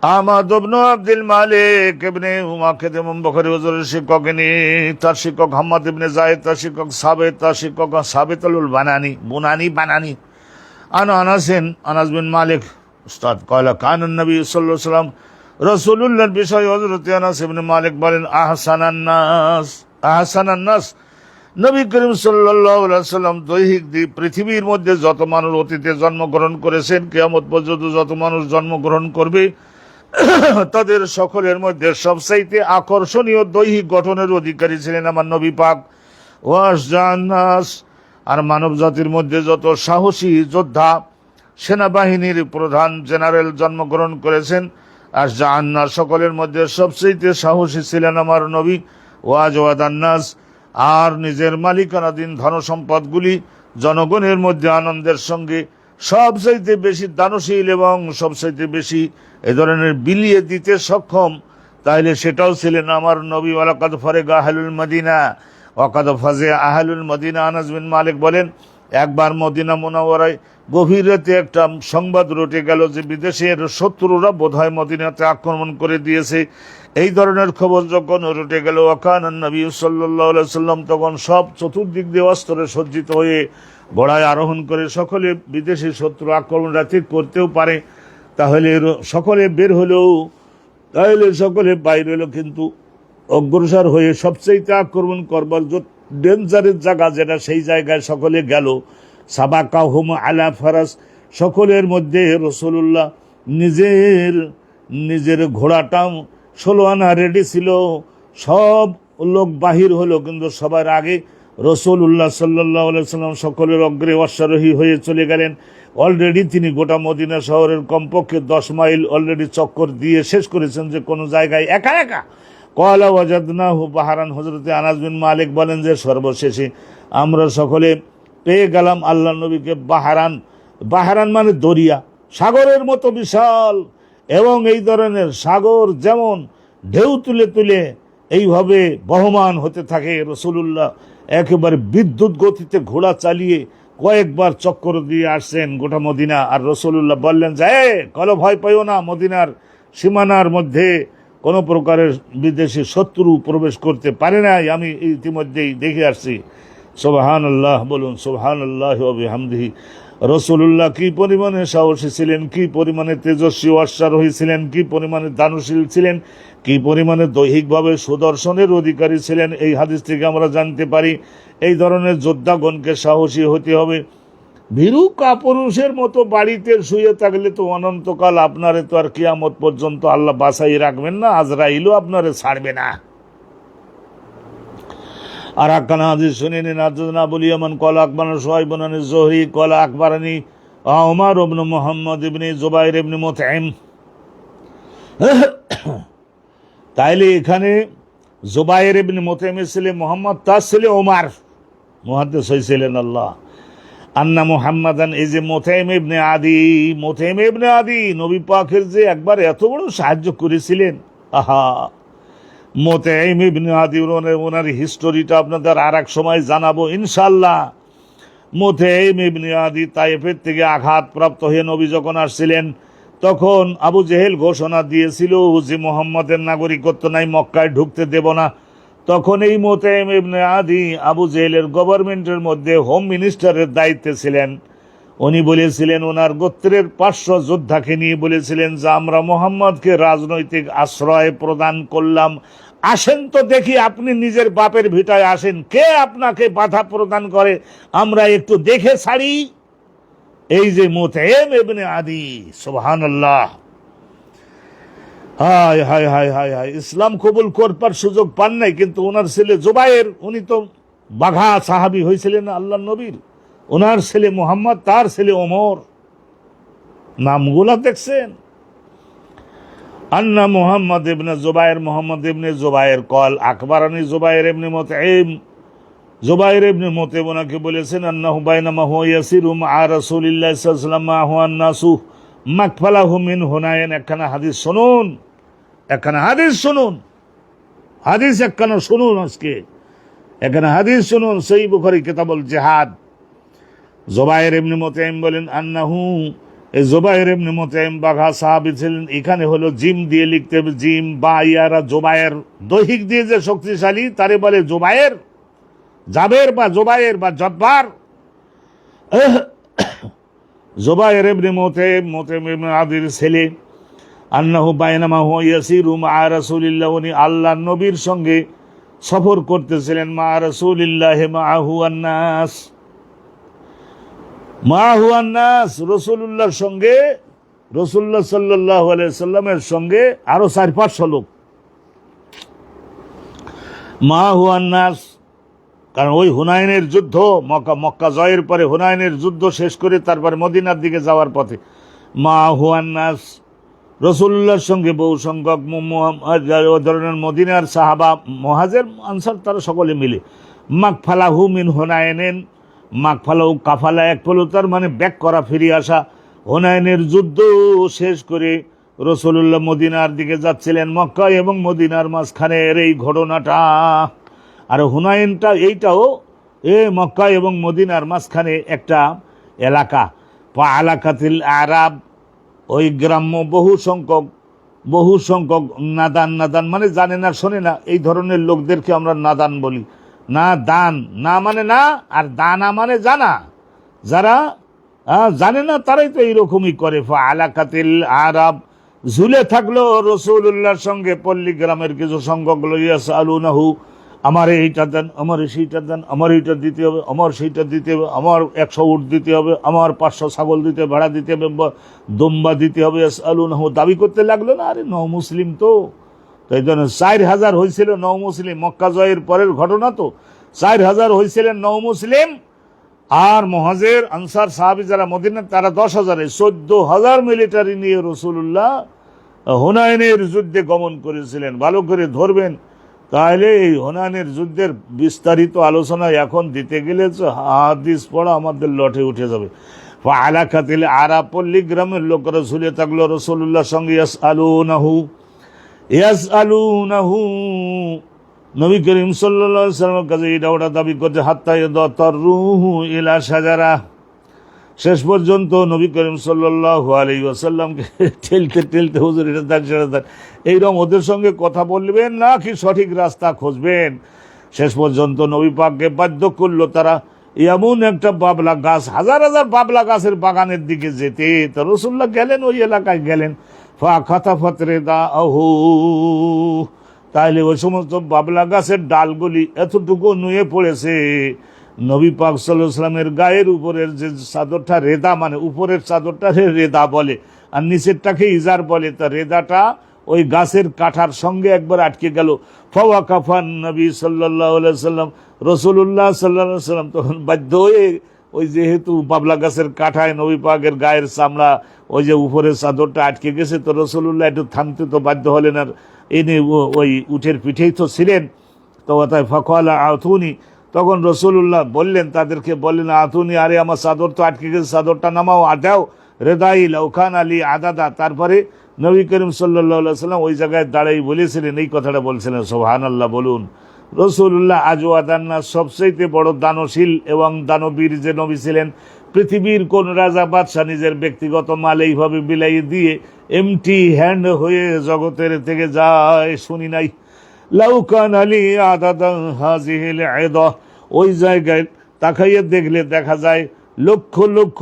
S1: আহমদ ইবনে আব্দুল মালিক ইবনে ওয়াকিদ ইমাম বুখারী হুজুরের শিক্ষক, ইনি তার শিক্ষক হাম্মাদ ইবনে যায়েদ, তার শিক্ষক সাবিত, তার শিক্ষক সাবিতুল বানানি। আনাস বিন মালিক উস্তাদ কয়লা কান নবী সাল্লাল্লাহু আলাইহি ওয়াসাল্লাম, রাসূলুল্লাহর বিষয়ে হযরত আনাস ইবনে মালিক বলেন, আহসানান নাস, নবী করিম সাল্লাল্লাহু আলাইহি ওয়াসাল্লাম দৈহিক পৃথিবীর মধ্যে যত মানুষ অতীতে জন্মগ্রহণ করেছেন, কিয়ামত পর্যন্ত যত মানুষ জন্মগ্রহণ করবে, তাদের সকলের মধ্যে সবচাইতে আকর্ষণীয় দৈহিক গঠনের অধিকারী ছিলেন আমার নবী পাক ওয়াসজান্নাস। আর মানব জাতির মধ্যে যত সাহসী যোদ্ধা সেনাবাহিনীর প্রধান জেনারেল জন্মগ্রহণ করেছেন, আর জান্নাস সকলের মধ্যে সবচেয়ে সাহসী ছিলেন আমার নবী ওয়াজওয়াদান্নাস। আর নিজের মালিকানাধীন ধন সম্পদগুলি জনগণের মধ্যে আনন্দের সঙ্গে সবচাইতে বেশি দানশীল এবং সবচাইতে বেশি এ ধরনের বিলিয়ে দিতে সক্ষম, তাইলে সেটাও ছিলেন আমার নবী। ওয়ালাকাদ ফারেগা আহলুল মদিনা ওয়াকাদ ফাজে আহলুল মদিনা। আনাস বিন মালিক বলেন, একবার মদিনা মুনাওয়ারায় গভীর রাতে একটা সংবাদ রটে গেল যে বিদেশের শত্রুরা বোধহয় মদিনাতে আক্রমণ করে দিয়েছে। এই ধরনের খবর যখন রটে গেল, ওয়াকান নবী সাল্লাল্লাহু আলাইহি সাল্লাম তখন সব চতুর্দিক দিয়ে অস্ত্রে সজ্জিত হয়ে ঘোড়ায় আরোহণ করে, সকলে বিদেশি শত্রু আক্রমণ রাতে করতেও পারে, তাহলে সকলে বের হলেও তাহলে সকলে বাইরে হলো, কিন্তু অগ্রসর হয়ে সবচেয়ে আক্রমণ করবার ডেঞ্জারের জায়গা যেটা, সেই জায়গায় সকলে গেল। সাবাকাহুম আলা ফারাস, সকলের মধ্যে রাসূলুল্লাহ নিজের ঘোড়াটা 16 আনা রেডি ছিল। সব লোক বাহির হলো, কিন্তু সবার আগে রাসূলুল্লাহ সাল্লাল্লাহু আলাইহি ওয়াসাল্লাম সকলের অগ্রে অশ্বারোহী হয়ে চলে গেলেন। অলরেডি তিনি গোটা মদিনা শহরের কমপক্ষে 10 মাইল অলরেডি চক্কর দিয়ে শেষ করেছেন, যে কোনো জায়গায় একা একা। কলা ওয়াজাদনাহু বাহারান, হযরতে আনাস বিন মালিক বলেন যে সর্বশেষে আমরা সকলে পেয়ে গেলাম আল্লাহ নবীকে বাহারান। বাহারান মানে দরিয়া, সাগরের মতো বিশাল। এবং এই ধরনের সাগর যেমন ঢেউ তুলে তুলে এইভাবে বহমান হতে থাকে, রাসূলুল্লাহ একেবারে বিদ্যুৎ গতিতে ঘোড়া চালিয়ে কয়েকবার চক্কর দিয়ে আসছেন গোটা মদিনা। আর রাসূলুল্লাহ বললেন যে কলো ভয় পাইও না, মদিনার সীমানার মধ্যে কোনো প্রকারের বিদেশি শত্রু প্রবেশ করতে পারে নাই, আমি ইতিমধ্যেই দেখে আসছি। সুবহানাল্লাহ, বলুন সুবহানাল্লাহি ওয়া বিহামদিহি। রাসূলুল্লাহ কি পরিমাণে সাহসী ছিলেন, কি পরিমাণে তেজস্বী অশ্বারোহী ছিলেন, কি পরিমাণে দানশীল ছিলেন, কি পরিমাণে দৈহিকভাবে সুদর্শনের অধিকারী ছিলেন, এই হাদিস থেকে আমরা জানতে পারি। এই ধরনের যোদ্ধাগণকে সাহসী হতে হবে। ভীরু কাপুরুষের মতো বাড়িতে শুয়ে থাকলে তো অনন্তকাল আপনারে তো আর কিয়ামত পর্যন্ত আল্লাহ বাঁচাই রাখবেন না, আজরাইলও আপনারে ছাড়বে না। আর আকানা হাদিস শুনে নিন। আদানা বলি আমান কলা আকবরানি শুআইব বিন যুহরি কলা আকবরানি ওমর ইবনে মুহাম্মদ ইবনে জুবাইর ইবনে মুতঈম। তাইলে এখানে জুবাইর ইবনে মুতঈমের ছেলে মুহাম্মদ, তার ছেলে ওমর, মুহাদ্দিস হয়েছিলেন আল্লাহ। আন্না মুহাম্মাদান, এই যে মুতঈম ইবনে আদি নবী পাকের যে একবার এত বড় সাহায্য করেছিলেন। আহা, মুতঈম ইবনে আদি ওনার হিস্টোরিটা আপনাদের আর এক সময় জানাবো ইনশাআল্লাহ। মুতঈম ইবনে আদি তায়েফের থেকে আঘাতপ্রাপ্ত হয়ে নবী যখন আসছিলেন, তখন আবু জেহেল ঘোষণা দিয়েছিল যে মুহাম্মদের নাগরিকত্ব নাই, মক্কায় ঢুকতে দেব না। তখন এই মুতঈম ইবনে আদি আবু জেহেলের গভর্নমেন্টের মধ্যে হোম মিনিস্টারের দায়িত্বে ছিলেন। উনি বলেছিলেন, ওনার গোত্রের 500 যোদ্ধাকে নিয়ে বলেছিলেন যে আমরা মুহাম্মদকে রাজনৈতিক আশ্রয় প্রদান করলাম, আসেন তো দেখি, আপনি নিজের বাপের ভিটায় আসেন, কে আপনাকে বাধা প্রদান করে, আমরা একটু দেখে ছাড়ি। এই যে মুতঈম ইবনে আদি, সুবহানাল্লাহ, হায় হায় হায় হায় হায়, ইসলাম কবুল করবার সুযোগ পান নাই, কিন্তু ওনার ছেলে জুবায়ের, উনি তো বাঘা সাহাবী হয়েছিলেন আল্লাহ নবীর। ওনার ছেলে মুহাম্মদ, তার ছেলে ওমর, নামগুলা দেখছেন। আন্না মুহাম্মদ ইবনে জুবায়ের কল আকবরানি জুবায়ের ইবনে মুতঈম ওনাকে বলেছেন, আন্নাহু বাইনামা হুয়া ইয়াসিরু মা রাসূলিল্লাহি সাল্লাল্লাহু আলাইহি ওয়াসাল্লাম মা হুয়া নাসু মাকফালাহু মিন হুনাইন। একখানা হাদিস শুনুন, হাদিস একখানা শুনুন, আজকে এখানে হাদিস শুনুন, সহিহ বুখারী কিতাবুল জিহাদ। জুবায়ের ইবনে মুতঈম বলেন, আন্নাহু, এই জুবায়ের ইবনে মুতঈম বাঘা সাহাবী ছিলেন। এখানে হলো জিম দিয়ে লিখতে হবে, জিম বা ইয়ারা জুবায়ের, দৈহিক দিয়ে যে শক্তিশালী তারে বলে জুবায়ের, জাবের বা জুবায়ের বা জব্বার। জুবায়ের ইবনে মুতঈম ইবনে আদির ছেলে। আন্নাহু বাইনামা হুয়া ইয়াসিরু মা রাসূলিল্লাহ, উনি আল্লাহর নবীর সঙ্গে সফর করতেছিলেন। মা রাসূলিল্লাহ মাআহু আন-নাস, রাসূলুল্লাহর সঙ্গে রাসূলুল্লাহ সাল্লাল্লাহু আলাইহি সাল্লামের সঙ্গে আরো 4-500 লোক। মা হুয়ান নাস, কারণ ওই হুনাইনের যুদ্ধ, মক্কা জয়ের পরে হুনাইনের যুদ্ধ শেষ করে তারপরে মদিনার দিকে যাওয়ার পথে মা হুয়ান নাস, রাসূলুল্লাহর সঙ্গে বহু সংখ্যক ধরনের মদিনার সাহাবা, মুহাজির আনসার, তারা সকলে মিলে মাগফালাহু মিন হুনাইনেন, মাগফালাহু কাফালা এক পলো, তার মানে ব্যাক করা, ফিরে আসা। হুনাইনের যুদ্ধ শেষ করে রাসূলুল্লাহ মদিনার দিকে যাচ্ছিলেন। মক্কা এবং মদিনার মাঝখানের এই ঘটনাটা, আর হুনাইনটা এইটাও মক্কা এবং মদিনার মাঝখানে একটা এলাকা, এলাকাতিল আরাব, ওই গ্রাম্য বহু সংখ্যক নাদান মানে জানে না, শোনে না, এই ধরনের লোকদেরকে আমরা নাদান বলি। না দান, না মানে না, আর দানা মানে জানা, যারা জানে না তারাই তো এইরকমই করে। এলাকাতিল আরাব, ঝুলে থাকলো রাসূলুল্লাহর সঙ্গে পল্লী গ্রামের কিছু সংখ্যক লোক, ইয়াসআলুনাহু, আমার এইটা দেন, আমার সেইটা দেন, আমার এইটা দিতে হবে, আমার সেইটা দিতে হবে, আমার 100 উট দিতে হবে, আমার 500 ছাগল দিতে, ভাড়া দিতে হবে, দম্বা দিতে হবে। ইয়াসআলুনাহু, দাবি করতে লাগলো না, আরে নও মুসলিম তো, তাই জন্য 4000 হয়েছিল নও মুসলিম। মক্কা জয়ের পরের ঘটনা তো, 4000 হয়েছিলেন নও মুসলিম, আর মুহাজির আনসার সাহাবী যারা মদিনা, তারা 10,000, 14,000 মিলিটারি নিয়ে রাসূলুল্লাহ হুনাইনের যুদ্ধে গমন করেছিলেন। ভালো করে ধরবেন, তাহলে এই হুনাইনের যুদ্ধের বিস্তারিত আলোচনা এখন দিতে গেলে হাদিস পড়া আমাদের লটে উঠে যাবে। এলাকাতিল আরাব, পল্লী গ্রামের লোকেরা ঝুলে থাকলো রাসূলুল্লাহর সঙ্গে। ইয়াসআলুনাহু, নবী করিম সাল্লাল্লাহু আলাইহি ওয়াসাল্লামের কাছে এটা ওটা দাবি করছে। হাত্তা ইয়াদাররুহু ইলা শাজারা, শেষ পর্যন্ত নবী করিম সাল্লাল্লাহু আলাইহি ওয়াসাল্লামকে ঠেলতে হুজুর এটা দেন, সেটা দেন, এইরকম ওদের সঙ্গে কথা বলবেন না কি সঠিক রাস্তা খুঁজবেন। শেষ পর্যন্ত নবী পাককে বাধ্য করলো তারা এমন একটা বাবলা গাছ, হাজার হাজার বাবলা গাছের বাগানের দিকে যেতে। তো রাসূলুল্লাহ গেলেন, ওই এলাকায় গেলেন। ফাখাতাফাত রিদাহু, তাইলে ওই সমস্ত বাবলা গাছের ডালগুলি এতটুকু নুয়ে পড়েছে, নবী পাক সাল্লাল্লাহু আলাইহি ওয়াসাল্লামের গায়ের উপরের যে চাদরটা, রেদা মানে উপরের চাদরটা রেদা বলে, আর নিচেরটাকে ইজার বলে, তা রেদাটা ওই গাছের কাঠার সঙ্গে একবার আটকে গেল। ফাওয়াকাফান নবী সাল্লাল্লাহু আলাইহি ওয়াসাল্লাম, রাসূলুল্লাহ সাল্লাল্লাহু আলাইহি ওয়াসাল্লাম তখন বাধ্য হয়ে, ওই যেহেতু বাবলা গাছের কাঠায় নবী পাকের গায়ের চামড়া, ওই যে উপরের চাদরটা আটকে গেছে, তো রাসূলুল্লাহ একটু থামতে তো বাধ্য হলেন। আর এনে ওই উটের পিঠেই তো ছিলেন, তো তাই ফাকালা আতুনি, তখন রাসূলুল্লাহ বললেন, তাদেরকে বললেন, আতুনি, আরে আমার চাদর তো আটকে গেছে, চাদরটা নামাও, আদাও রেদাই লাউখান আলী আদাদা। তারপরে নবী করিম সাল্লাল্লাহু আলাইহি ওয়াসাল্লাম ওই জায়গায় দাঁড়াই বলেছিলেন, এই কথাটা বলছিলেন, সুবহানাল্লাহ বলুন। রাসূলুল্লাহ আজওয়াদান্না, সবচেয়ে বড় দানশীল এবং দানবীর যে নবী ছিলেন, পৃথিবীর কোন রাজা বাদশাহ নিজের ব্যক্তিগত মাল এইভাবে বিলাই দিয়ে এমটি হ্যান্ড হয়ে জগতের থেকে যায় শুনি নাই। লাউকান আলী আদাদা হাযিহিল ইদা, ওই জায়গায় তাকাইয়ে দেখলে দেখা যায় লক্ষ লক্ষ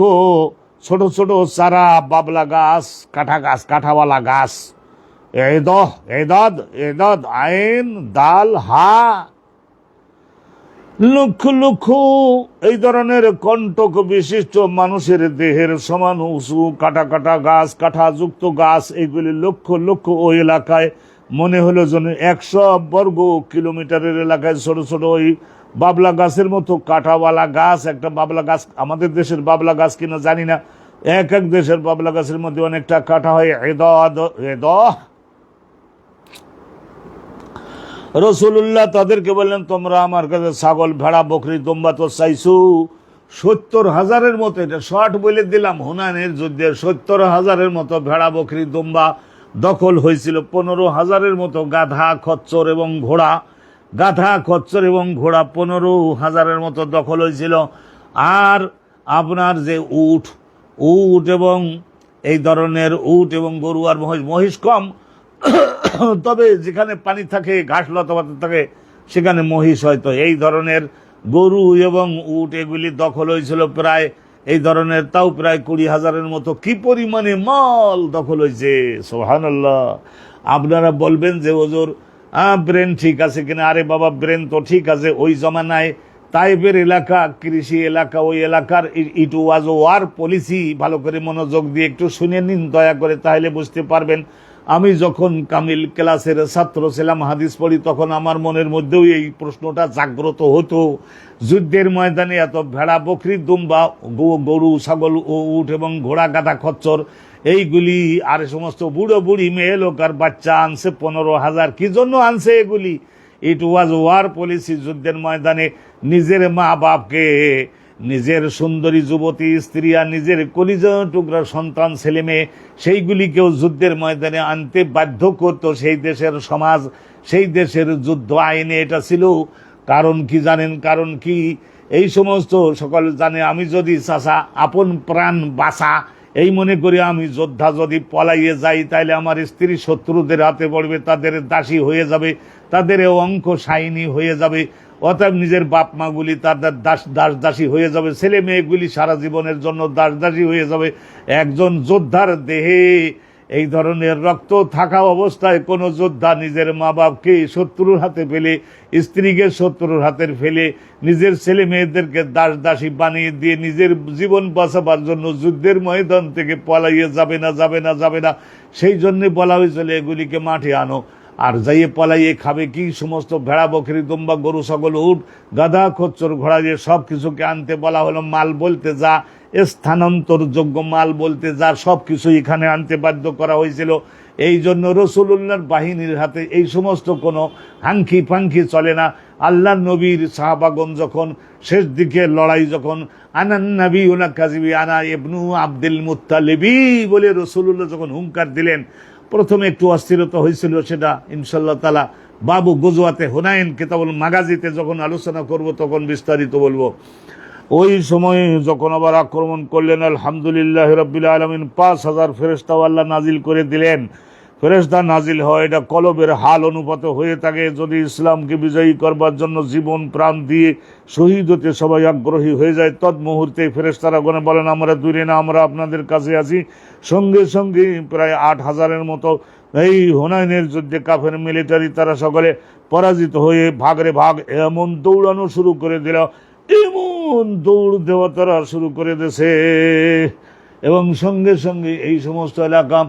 S1: ছোট ছোট চারা বাবলা গাছ, কাঠাওয়ালা গাছ। এদাদ আইন দাল হা, লক্ষ লক্ষ এই ধরনের কণ্টক বিশিষ্ট মানুষের দেহের সমান উঁচু কাটা গাছ, কাঠাযুক্ত গাছ, এইগুলি লক্ষ লক্ষ ওই এলাকায়। মনে হলো যেন 100 বর্গ কিলোমিটারের এলাকায় ছোট ছোট ওই বাবলা গাছের মতো কাঁটাওয়ালা গাছ। একটা বাবলা গাছ, আমাদের দেশের বাবলা গাছ কিনা জানি না, এক এক দেশের বাবলা গাছের মধ্যে অনেকটা কাটা হয়। রাসূলুল্লাহ তাদেরকে বললেন, তোমরা আমার কাছে ছাগল, ভেড়া, বকরি, দুম্বা তো চাইছো 70,000-এর মতো, এটা শর্ট বলে দিলাম, হুনাইনের যুদ্ধে 70,000-এর মতো ভেড়া, বকরি, দুম্বা দখল হয়েছিল। 15,000-এর মতো গাধা, খচ্চর এবং ঘোড়া, 15,000-এর মতো দখল হয়েছিল। আর আপনার যে উট এবং এই ধরনের উট এবং গরু আর মহিষ কম, তবে যেখানে পানি থাকে, ঘাস লতাপাতা থাকে, সেখানে মহিষ হয়তো। এই ধরনের গরু এবং উট এগুলি দখল হয়েছিল প্রায় এই ধরনের, তাও প্রায় 20,000-এর মতো। কি পরিমাণে মাল দখল হয়েছে, সুবহানাল্লাহ। আপনারা বলবেন যে হুজুর ব্রেন ঠিক আছে কিনা? আরে বাবা, ব্রেন তো ঠিক আছে। ওই জমানায় তাইফের এলাকা কৃষি এলাকা, ওই এলাকার ইট ওয়াজ ওয়ার পলিসি। ভালো করে মনোযোগ দিয়ে একটু শুনে নিন দয়া করে, তাহলে বুঝতে পারবেন। আমি যখন কামিল ক্লাসের ছাত্র ছিলাম, হাদিস পড়ি, তখন আমার মনের মধ্যেও এই প্রশ্নটা জাগ্রত হতো। যুদ্ধের ময়দানে এত ভেড়া, বকরি, দুম্বা, গরু, ছাগল, উট এবং ঘোড়া, গাধা, খচ্চর, এইগুলি আর সমস্ত বুড়ো বুড়ি, মেয়ে লোক আর বাচ্চা আনছে 15,000। কি জন্য আনছে এগুলি? ইট ওয়াজ ওয়ার পলিসি। যুদ্ধের ময়দানে নিজের মা বাপকে, নিজের সুন্দরী যুবতী স্ত্রী আর নিজের কলিজা টুকরা সন্তান ছেলে মেয়ে, সেইগুলিকেও যুদ্ধের ময়দানে আনতে বাধ্য করত সেই দেশের সমাজ, সেই দেশের যুদ্ধ আইনে এটা ছিল। কারণ কি জানেন? কারণ কি? এই সমস্ত সকল জানে, আমি যদি চাচা আপন প্রাণ বাঁচা এই মনে করি আমি যোদ্ধা যদি পলাইয়ে যাই, তাইলে আমার স্ত্রী শত্রুদের হাতে পড়বে, তাদের দাসী হয়ে যাবে, তাদের অঙ্ক সাইনি হয়ে যাবে। অতএব নিজের বাপ মাগুলি তাদের দাসী হয়ে যাবে, ছেলে মেয়েগুলি সারা জীবনের জন্য দাসী হয়ে যাবে। একজন যোদ্ধার দেহে এই ধরনের রক্ত থাকা অবস্থায় কোন যোদ্ধা নিজের মা বাপকে শত্রুর হাতে ফেলে, স্ত্রীকে শত্রুর হাতে ফেলে, নিজের ছেলে মেয়েদেরকে দাসী বানিয়ে দিয়ে নিজের জীবন বাঁচাবার জন্য যুদ্ধের ময়দান থেকে পলাইয়ে যাবে না। সেই জন্য বলা হয়েছিল এগুলিকে মাঠে আনো। আর যাইয়ে পলাইয়ে খাবে কি? সমস্ত ভেড়া, বকরি, দুম্বা, গরু, ছাগল, উট, গাধা, খচ্চর, ঘোড়া, যে সব কিছুকে আনতে বলা হলো। মাল বলতে যা, স্থানান্তরযোগ্য মাল বলতে যা, সব কিছু এখানে আনতে বাধ্য করা হয়েছিল। এই জন্য রাসূলুল্লাহর বাহিনীর হাতে এই সমস্ত কোনো হাঙ্কি ফাঙ্কি চলে না। আল্লাহ নবীর সাহাবাগণ যখন শেষ দিকে লড়াই, যখন আনান নাবিয়ুনা কাযিবি আনা ইবনু আব্দুল মুত্তালিবি বলে রাসূলুল্লাহ যখন হুঙ্কার দিলেন, প্রথমে একটু অস্থিরতা হয়েছিল। সেটা ইনশাআল্লাহ তাআলা বাবু গজওয়াতে হুনাইন কিতাবুল মাগাজিতে যখন আলোচনা করব তখন বিস্তারিত বলবো। ওই সময়ে যখন আবার আক্রমণ করলেন, আলহামদুলিল্লাহ রাব্বিল আলামিন 5,000 ফেরেশতা আল্লাহ নাজিল করে দিলেন। ফেরেশতা নাজিল হয় এটা কলবের হাল অনুপাত হয়ে থাকে। যদি ইসলামকে বিজয়ী করবার জন্য জীবন প্রাণ দিয়ে শহীদ হতে সবাই আগ্রহী হয়ে যায়, তৎমুহূর্তে ফেরেশতারা গণে বলেন, আমরা দূরে না, আমরা আপনাদের কাছে আছি। সঙ্গে সঙ্গে প্রায় 8,000-এর মতো এই হুনাইনের যুদ্ধে কাফের মিলিটারি তারা সকলে পরাজিত হয়ে ভাগরে ভাগ এমন দৌড়ানো শুরু করে দিল, এমন দৌড় দেওয়া তারা শুরু করে দিয়েছে। এবং সঙ্গে সঙ্গে এই সমস্ত এলাকা,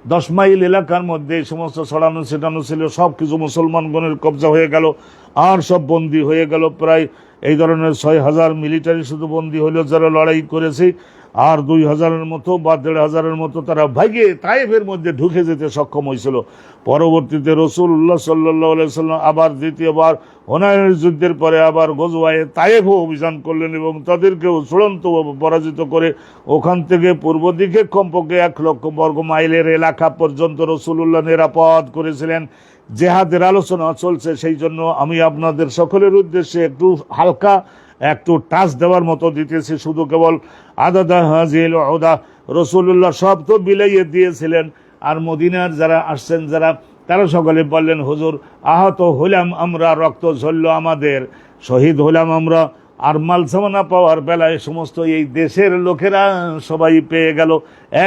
S1: 10 মাইল এলাকার মধ্যে এই সমস্ত ছড়ানো ছিটানো ছিল, সব কিছু মুসলমানগণের কবজা হয়ে গেল, আর সব বন্দী হয়ে গেল। প্রায় এই ধরনের 6,000 মিলিটারি শুধু বন্দী হইল যারা লড়াই করেছে, আর 2,000-এর মতো বা 1,500-এর মতো তারা ভাগে তায়েফের মধ্যে ঢুকে যেতে সক্ষম হয়েছিল। পরবর্তীতে রাসূলুল্লাহ সাল্লাল্লাহু আলাইহি ওয়াসাল্লাম আবার দ্বিতীয়বার হুনাইনের যুদ্ধের পরে আবার গজওয়ায়ে তায়েফও অভিযান করলেন এবং তাদেরকেও চূড়ান্তভাবে পরাজিত করে ওখান থেকে পূর্ব দিকে কমপক্ষে 1 লক্ষ বর্গ মাইলের এলাকা পর্যন্ত রাসূলুল্লাহ নিরাপদ করেছিলেন। জেহাদের আলোচনা চলছে, সেই জন্য আমি আপনাদের সকলের উদ্দেশ্যে একটু হালকা একটু টাচ দেওয়ার মতো দিতেছি। শুধু কেবল আদাদা হাজিল ওদা রাসূলুল্লাহ সব তো বিলাইয়ে দিয়েছিলেন। আর মদিনার যারা আসছেন যারা, তারা সকলে বললেন, হুজুর আহত হলাম আমরা, রক্ত ঝরল আমাদের, শহীদ হলাম আমরা, আর মালসামানা পাওয়ার বেলায় সমস্ত এই দেশের লোকেরা সবাই পেয়ে গেল।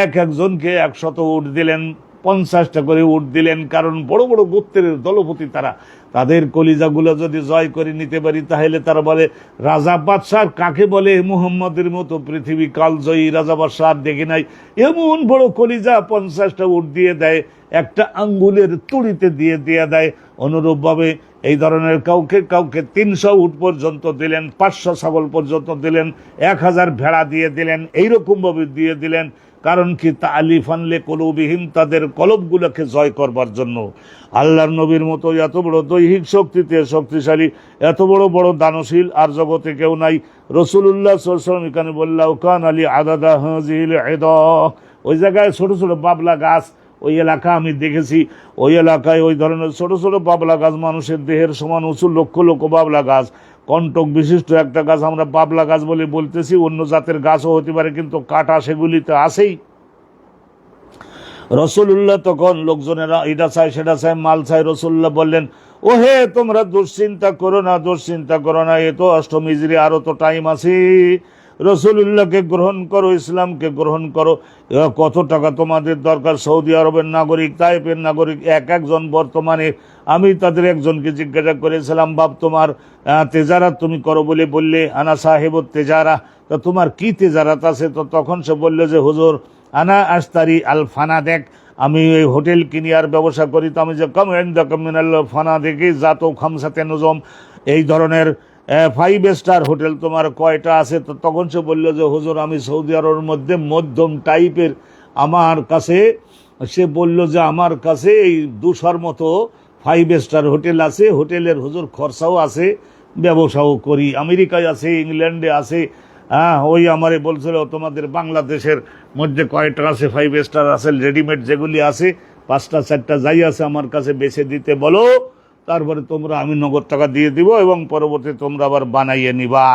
S1: একজনকে 100 উট দিলেন, 50টা করে উট দিলেন। কারণ বড় বড় গোত্রের দলপতি তারা, তাদের কলিজাগুলো যদি জয় করে নিতে পারি তাহলে তারা বলে রাজা বাদশাহ কাকে বলে, মুহাম্মদের মতো পৃথিবী কালজয়ী রাজা বাদশাহ দেখে নাই। এমন বড় কলিজা 50টা উট দিয়ে দেয়, একটা আঙ্গুলের তুড়িতে দিয়ে দেয়। অনুরূপভাবে এই ধরনের কাউকে 300 উট পর্যন্ত দিলেন, 500 ছাগল পর্যন্ত দিলেন, 1000 ভেড়া দিয়ে দিলেন, এইরকম ভাবে দিয়ে দিলেন। কারণ কি? তালিফান লিকুলুবিহিম, তাদের কলবগুলোকে জয় করবার জন্য। আল্লাহর নবীর মতো এত বড় দৈহিক শক্তিতে শক্তিশালী, এত বড় বড় দানশীল আর জগতে কেউ নাই। রাসূলুল্লাহ সাল্লাল্লাহু আলাইহি ওয়াসাল্লাম এখানে বললাম কান আলী আদাদা হাযিল ইদা, ওই জায়গায় ছোট ছোট বাবলা গাছ, ওই এলাকা আমি দেখেছি, ওই এলাকায় ওই ধরনের ছোট ছোট বাবলা গাছ, মানুষের দেহের সমান উঁচু লক্ষ লক্ষ বাবলা গাছ, কণ্টক বিশিষ্ট একটা গাছ আমরা বাবলা গাছ বলে বলতেছি, অন্য জাতের গাছও হতে পারে, কিন্তু কাটা সেগুলিতে আসেই। রাসূলুল্লাহ তখন লোকজনেরা এটা চায় সেটা চায়, মাল চায়। রাসূলুল্লাহ বললেন, ও হে তোমরা দুশ্চিন্তা করো না, এ তো 8ম হিজরি, আরো তো টাইম আছে। রসুলুল্লাহকে গ্রহণ করো, ইসলামকে গ্রহণ করো। কত টাকা তোমাদের দরকার? সৌদি আরবের নাগরিক, তাইপের নাগরিক একজন। বর্তমানে আমি তাদের একজনকে জিজ্ঞাসা করেছিলাম, বাপ তোমার তেজারাত তুমি করো বললে আনা সাহেবত তেজারা, তো তোমার কি তেজারাত আছে? তো তখন সে বললো যে হুজুর আনা আস্তারি আল ফানা দেখ, আমি এই হোটেল কিনি আর ব্যবসা করি। তো আমি যে কম মিনাল ফানা দেখি জাতো খামসাতে নজম, এই ধরনের 5 স্টার হোটেল তোমার কয়টা আছে? তো তখন সে বললো যে হুজুর আমি সৌদি আরবের মধ্যে মধ্যম টাইপের, আমার কাছে, সে বলল যে আমার কাছে এই 200 মতো 5 স্টার হোটেল আছে, হোটেলের হুজুর খরচাও আছে, ব্যবসাও করি, আমেরিকায় আছে, ইংল্যান্ডে আছে। ওই আমারে বলছিল তোমাদের বাংলাদেশের মধ্যে কয়টা আছে 5 স্টার আছে, রেডিমেড যেগুলি আছে 5টা 4টা যাই আছে আমার কাছে বেছে দিতে বলো, তারপরে তোমরা আমি নগদ টাকা দিয়ে দিব এবং পরবর্তী তোমরা আবার বানাইয়ে নিবা।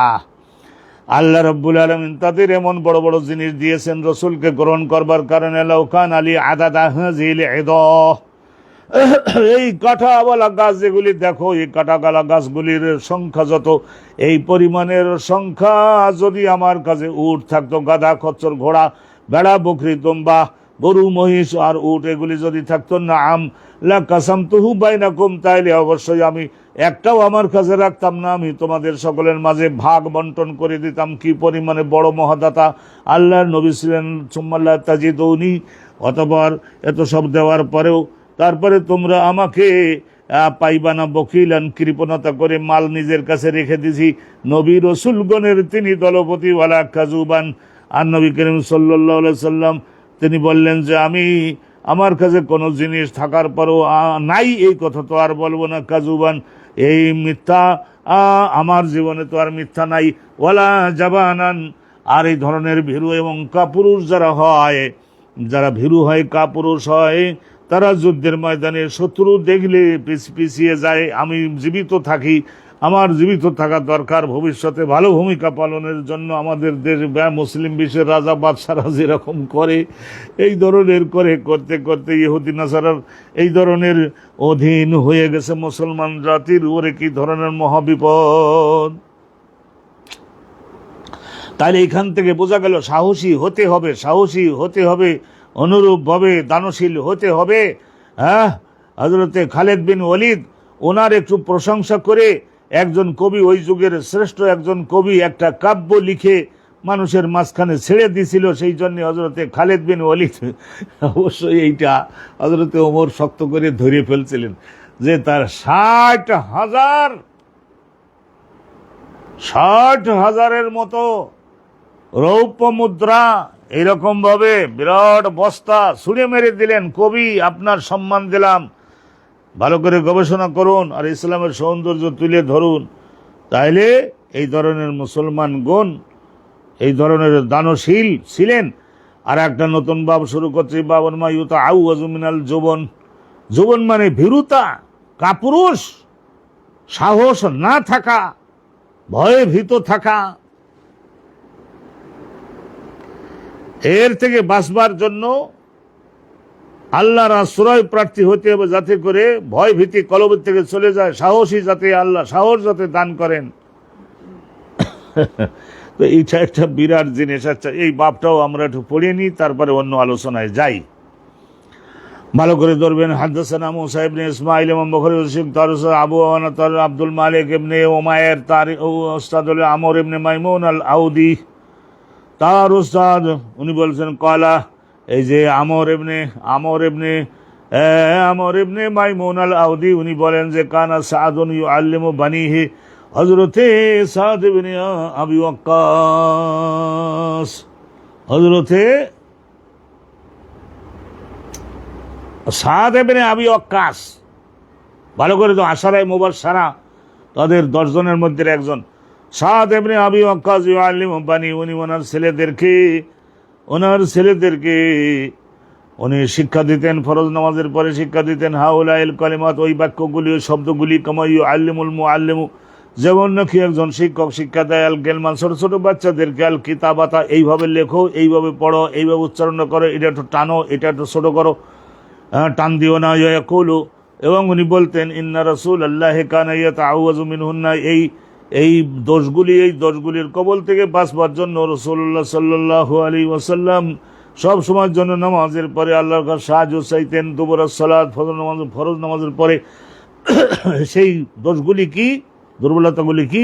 S1: আল্লাহ রাব্বুল আলামিন তাদের এমন বড় বড় জিনিস দিয়েছেন রসুলকে গ্রহণ করবার কারণে। লাউকান আলী আদাদা হাযিল ইদা, এই কাঁটাওয়ালা গাছ যেগুলি দেখো, এই কাঁটাওয়ালা গাছগুলির সংখ্যা যত, এই পরিমাণের সংখ্যা যদি আমার কাছে উট থাকতো, গাধা খচ্চর ঘোড়া ভেড়া বকরি দুম্বা গরু মহিষ আর উট এগুলি যদি থাকতো, না আম লা কাসামতুহু বাইনাকুম, তাইলে অবশ্যই আমি একটাও আমার কাছে রাখতাম না, আমি তোমাদের সকলের মাঝে ভাগ বন্টন করে দিতাম। কি পরিমাণে বড় মহাদাতা আল্লাহর নবী ছিলেন। সুম্মাল্লাহ তাজিদুনি, অতঃপর এত সব দেওয়ার পরেও তারপরে তোমরা আমাকে পাইবা না বকিলান, কৃপণতা করে মাল নিজের কাছে রেখে দিছি। নবী রসুলগণের তিনি দলপতি ওয়ালা কাজুবান। আর নবী করিম সাল্লাল্লাহু আলাইহি সাল্লাম তিনি বললেন যে আমি আমার কাছে কোনো জিনিস থাকার পরও নাই, এই কথা তো আর বলবো না। কাজুবান, এই মিথ্যা আমার জীবনে তো আর মিথ্যা নাই। ওয়ালা জাবানান, আর এই ধরনের ভীরু এবং কাপুরুষ যারা হয়, যারা ভীরু হয় কাপুরুষ হয়, তারা যুদ্ধের ময়দানে শত্রু দেখলে পিছিয়ে যায়। আমি জীবিত থাকি, আমার জীবিত থাকা দরকার ভবিষ্যতে ভালো ভূমিকা পালনের জন্য। আমাদের দেশ মুসলিম বিশ্বের রাজা বাদশারা যেরকম করে, এই ধরনের করে করতে করতে ইহুদি নাসারার এই ধরনের অধীন হয়ে গেছে মুসলমান জাতির। ওরে কি ধরনের মহাবিপদ! তাহলে এখান থেকে বোঝা গেল সাহসী হতে হবে, সাহসী হতে হবে, অনুরূপভাবে দানশীল হতে হবে। হযরতে খালেদ বিন ওয়ালিদ, ওনার একটু প্রশংসা করে একজন কবি, ওই যুগের শ্রেষ্ঠ একজন কবি, একটা কাব্য লিখে মানুষের মাঝখানে ছেড়ে দিছিল। সেই জন্য হযরতে খালেদ বিন ওয়ালিদ, অবশ্যই এইটা হযরতে ওমর শক্ত করে ধরে ফেলছিলেন, যে তার 60,000-এর মতো রৌপ্য মুদ্রা এইরকম ভাবে বিরাট বস্তা ছুঁড়ে মেরে দিলেন। কবি, আপনার সম্মান দিলাম, ভালো করে গবেষণা করুন আর ইসলামের সৌন্দর্য তুলে ধরুন। তাইলে এই ধরনের মুসলমানগণ এই ধরনের দানশীল ছিলেন। আর একটা নতুন বাব শুরু করছে, বাবন মায়ুতা আউ আজমিনাল যৌবন। যৌবন মানে ভীরুতা, কাপুরুষ, সাহস না থাকা, ভয়ে ভীত থাকা। এর থেকে বাঁচবার জন্য আল্লাহর আশ্রয় প্রার্থী হতে হবে, যাতে করে ভয় ভীতি কলবের থেকে চলে যায়, সাহসী যাতে আল্লাহ সাহস যাতে দান করেন। তো এইটা একটা বিরাট জিনিস। আচ্ছা, এই বাপটাও আমরা একটু পড়ে নিই, তারপরে অন্য আলোচনায় যাই। ভালো করে ধরবেন। হাদাসানা মুসা ইবনে ইসমাঈল ইমাম বুখারী রশিদ তারুস আবু আওয়ানা তার আব্দুল মালিক ইবনে উমায়ের তার উস্তাদ আমর ইবনে মাইমুন আল আউদি, তার উস্তাদ উনি বলছেন কলা, এই যে আমর ইবনে মাইমুন আল আউদি উনি বলেন যে কানা সাদুন ইউআল্লিমু বানিহি, হযরতে সাদ ইবনে আবি ওয়াক্কাস, হযরতে সাদ ইবনে আবি ওয়াক্কাস, ভালো করে তো আশারায়ে মুবাশশারা তাদের 10 জনের মধ্যে একজন। সাদ ইবনে আবি ওয়াক্কাস ইউআল্লিমু বানি, উনি ওনার ছেলেদেরকে উনি শিক্ষা দিতেন, ফরজ নামাজের পরে শিক্ষা দিতেন। হাউলাইল কালিমাত, ওই বাক্যগুলি, ওই শব্দগুলি, কামা ইউআল্লিমুল মুআল্লিমু, যেমন নাকি একজন শিক্ষক শিক্ষা দেয়। আল গেলমান, ছোট ছোট বাচ্চাদেরকে, আল কিতাবাতা, এইভাবে লেখো, এইভাবে পড়ো, এইভাবে উচ্চারণ করো, এটা একটু টানো, এটা একটু ছোট করো, টান দিও না। ইয়াকুলু, এবং উনি বলতেন ইন্না রাসূলুল্লাহি কানা ইয়াতাআওয়াযু মিনহুন্না, এই দোষগুলির কবল থেকে বাঁচবার জন্য রাসূলুল্লাহ সাল্লাল্লাহু আলাইহি ওয়াসাল্লাম সব সময়ের জন্য নামাজের পরে আল্লাহর কাছে সাহায্য চাইতেন। দুবুরাস সালাত, ফরজ নামাজের পরে। সেই দোষগুলি কি, দুর্বলতাগুলি কি?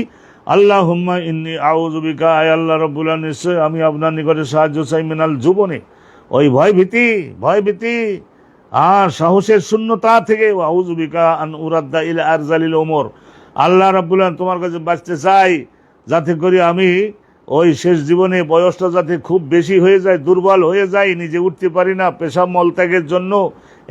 S1: আল্লাহুম্মা ইন্নী আউযু বিকা, আয় আল্লাহ রাব্বুল আলামিন, নিশ্চয় আমি আপনার নিকটে সাহায্য চাই, মিনাল জুবনে, ওই ভয়ভীতি আর সাহসের শূন্যতা থেকে, আউযু বিকা আন উরাদ্দা ইলা আরজালিল উমর, আল্লাহ রাব্বুল আলামিন তোমার কাছে বাঁচতে চাই যাতে করে আমি ওই শেষ জীবনে বয়সটা যাতে খুব বেশি হয়ে যায়, দুর্বল হয়ে যায়, নিজে উঠতে পারি না, পেশাব মলত্যাগের জন্য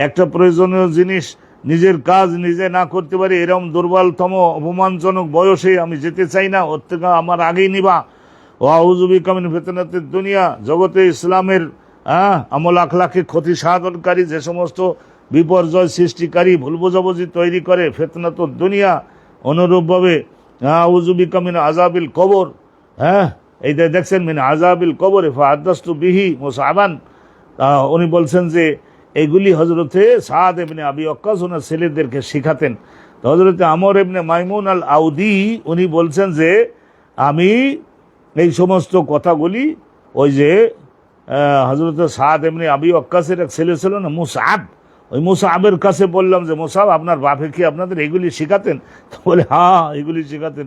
S1: একটা প্রয়োজনীয় জিনিস নিজের কাজ নিজে না করতে পারি, এরকম দুর্বলতম অপমানজনক বয়সে আমি যেতে চাই না, ওর থেকে আমার আগেই নিবা। ও আউযু বিকা মিন ফিতনাতিদ দুনিয়া, জগতে ইসলামের আমল আখলাকে ক্ষতি সাধনকারী, যে সমস্ত বিপর্যয় সৃষ্টিকারী, ভুল বোঝাবুঝি তৈরি করে, ফিতনাতুদ দুনিয়া। অনুরূপভাবে আউযু বিকা মিন আযাবিল কবর, এই দেখছেন, মিন আযাবিল কবরে ফাহাদাসতু বিহি মুসআবান, উনি বলছেন যে এইগুলি হযরতে সাদ ইবনে আবি ওয়াক্কাস ওনার ছেলেদেরকে শিখাতেন। তো হযরতে আমর ইবনে মাইমুন আল আউদি উনি বলছেন যে আমি এই সমস্ত কথাগুলি ওই যে হযরতে সাদ ইবনে আবি ওয়াক্কাসের এক ছেলে ছিল না, মুসআব, ওই মুসআবের কাছে বললাম যে মুসআব, আপনার বাপে কি আপনাদের এইগুলি শিখাতেন? তো বলে হ্যাঁ, এইগুলি শিখাতেন।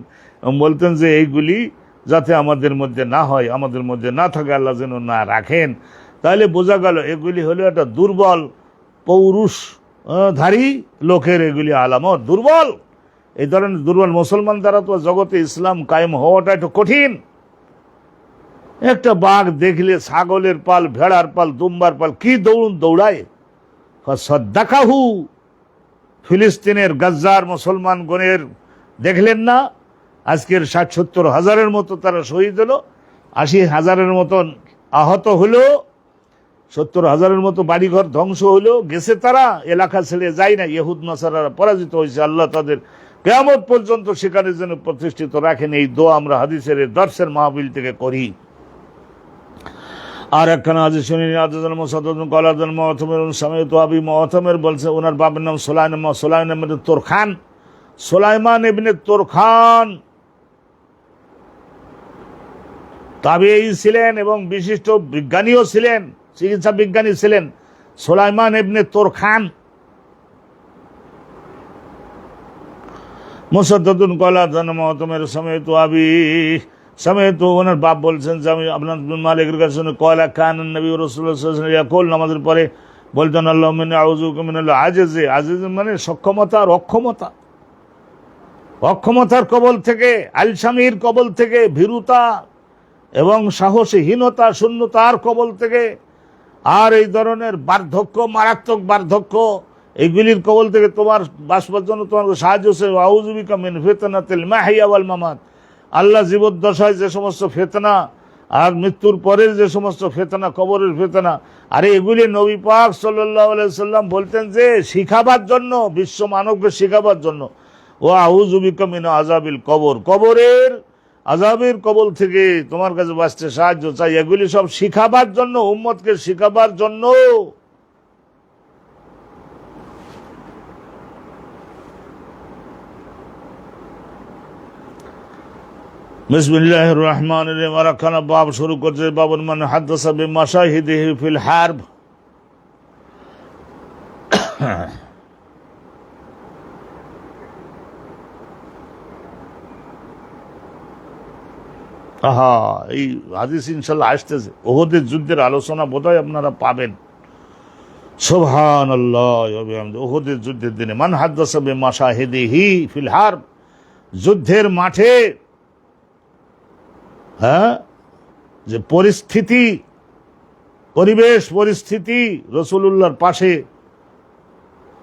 S1: বলতেন যে এইগুলি যাতে আমাদের মধ্যে না হয়, আমাদের মধ্যে না থাকে, আল্লাহ যেন না রাখেন। তাহলে বোঝা গেল এগুলি হলো একটা দুর্বল পৌরুষধারী লোকের এগুলি আলামত, দুর্বল। এই ধরনের দুর্বল মুসলমান দ্বারা তো জগতে ইসলাম কায়েম হওয়াটা একটু কঠিন। একটা বাঘ দেখলে, ছাগলের পাল, ভেড়ার পাল, দুম্বার পাল কি দৌড়ায়। সদ্দাকাহু, ফিলিস্তিনের গাজ্জার মুসলমানগণের দেখলেন না আজকের ৬০-৭০ হাজারের মতো তারা শহীদ হলো, ৮০,০০০-এর মতন আহত হলো, ৭০,০০০-এর মতো বাড়িঘর ধ্বংস হলো, গেছে তারা, এলাকা ছেড়ে যায় না। ইহুদ নাসারারা পরাজিত হয়েছে, আল্লাহ তাদের কিয়ামত পর্যন্ত সেখানে যেন প্রতিষ্ঠিত রাখেন, এই দোয়া আমরা হাদিসের দর্শের মাহফিল থেকে করি। আর একখানা হাদিস শুনিনি, আদান মুসাদ্দাদ কলাদান মুআতামির সামিতু আবি মুআতামির, বলছে ওনার বাবার নাম সুলাইমান ইবনে তুরখান, সুলাইমান ইবনে তুরখান তাবেঈ ছিলেন এবং বিশিষ্ট বিজ্ঞানীও ছিলেন, চিকিৎসা বিজ্ঞানী ছিলেন সুলাইমান ইবনে তুরখান। মুসাদ্দাদুন কলাদান মুআতামির সামিতু আবি, সামিতু, ওনার বাপ বলছেন যে আমি আপনার মালিকের কাছে কয়লা কান নবী রাসূলুল্লাহ সাল্লাল্লাহু আলাইহি ওয়াসাল্লাম ইয়াকুল, নামাজের পরে বলতেন আল্লাহুম্মা ইন্নী আউযু বিকা মিনাল আজজি, আজজ মানে সক্ষমতা আর অক্ষমতার কবল থেকে, আলসামির কবল থেকে, ভীরুতা এবং সাহসহীনতা, শূন্যতার কবল থেকে, আর এই ধরনের বার্ধক্য, মারাত্মক বার্ধক্য, এইগুলির কবল থেকে তোমার বাঁচবার জন্য তোমার সাহায্য চাই। আউযু বিকা মিন ফিতনাতিল মাহিয়া ওয়াল মামাত, আল্লাহ জীবদ্দশায় যে সমস্ত ফিতনা আর মৃত্যুর পরের যে সমস্ত ফিতনা, কবরের ফিতনা, আরে এগুলি নবী পাক সাল্লাল্লাহু আলাইহি সাল্লাম বলতেন যে শিখাবার জন্য, বিশ্ব মানবকে শিখাবার জন্য। ও আউযু বিকা মিন আযাবিল কবর, কবরের আযাবের কবল থেকে তোমার কাছে বাঁচতে সাহায্য চাই। এগুলি সব শিখাবার জন্য, উম্মতকে শিখাবার জন্য। বিসমিল্লাহির রহমানির রহিম। আর একখানা বাব শুরু করছে, বাবুল মান হাদাসা বিমাশাহিদিহি ফিল হারব। এই হাদিস ইনশাল্লাহ আসতেছে, ওহদের যুদ্ধের আলোচনা বোধহয় আপনারা পাবেন। সুবহানাল্লাহ ওয়া বিহামদিহি, ওহদের যুদ্ধের দিনে মান হাদাসা বিমাশাহিদিহি ফিল হারব, যুদ্ধের মাঠে যে পরিস্থিতি, পরিবেশ পরিস্থিতি, রাসূলুল্লাহর পাশে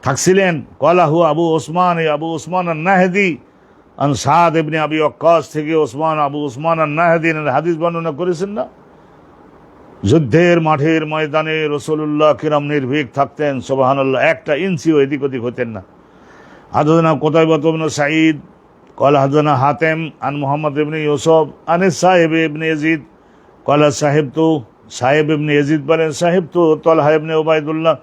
S1: থাকছিলেন। কলাহু আবু ওসমান, আবু ওসমান আন-নাহদি আন সাদ ইবনে আবি ওয়াক্কাস থেকে আবু ওসমান আন-নাহদি হাদিস বর্ণনা করেছেন না, যুদ্ধের মাঠের ময়দানে রাসূলুল্লাহ কিরাম নির্ভীক থাকতেন। সুবহানাল্লাহ, একটা ইঞ্চিও এদিক ওদিক হতেন না। হাদানা কুতাইবা ইবনে সাঈদ قال حدثنا حاتم عن محمد بن يوسف عن الصاحب ابن يزيد قال সাহেব ইবনে ইয়াজিদ বলেন সাহেবতু তালহা ইবনে উবাইদুল্লাহ,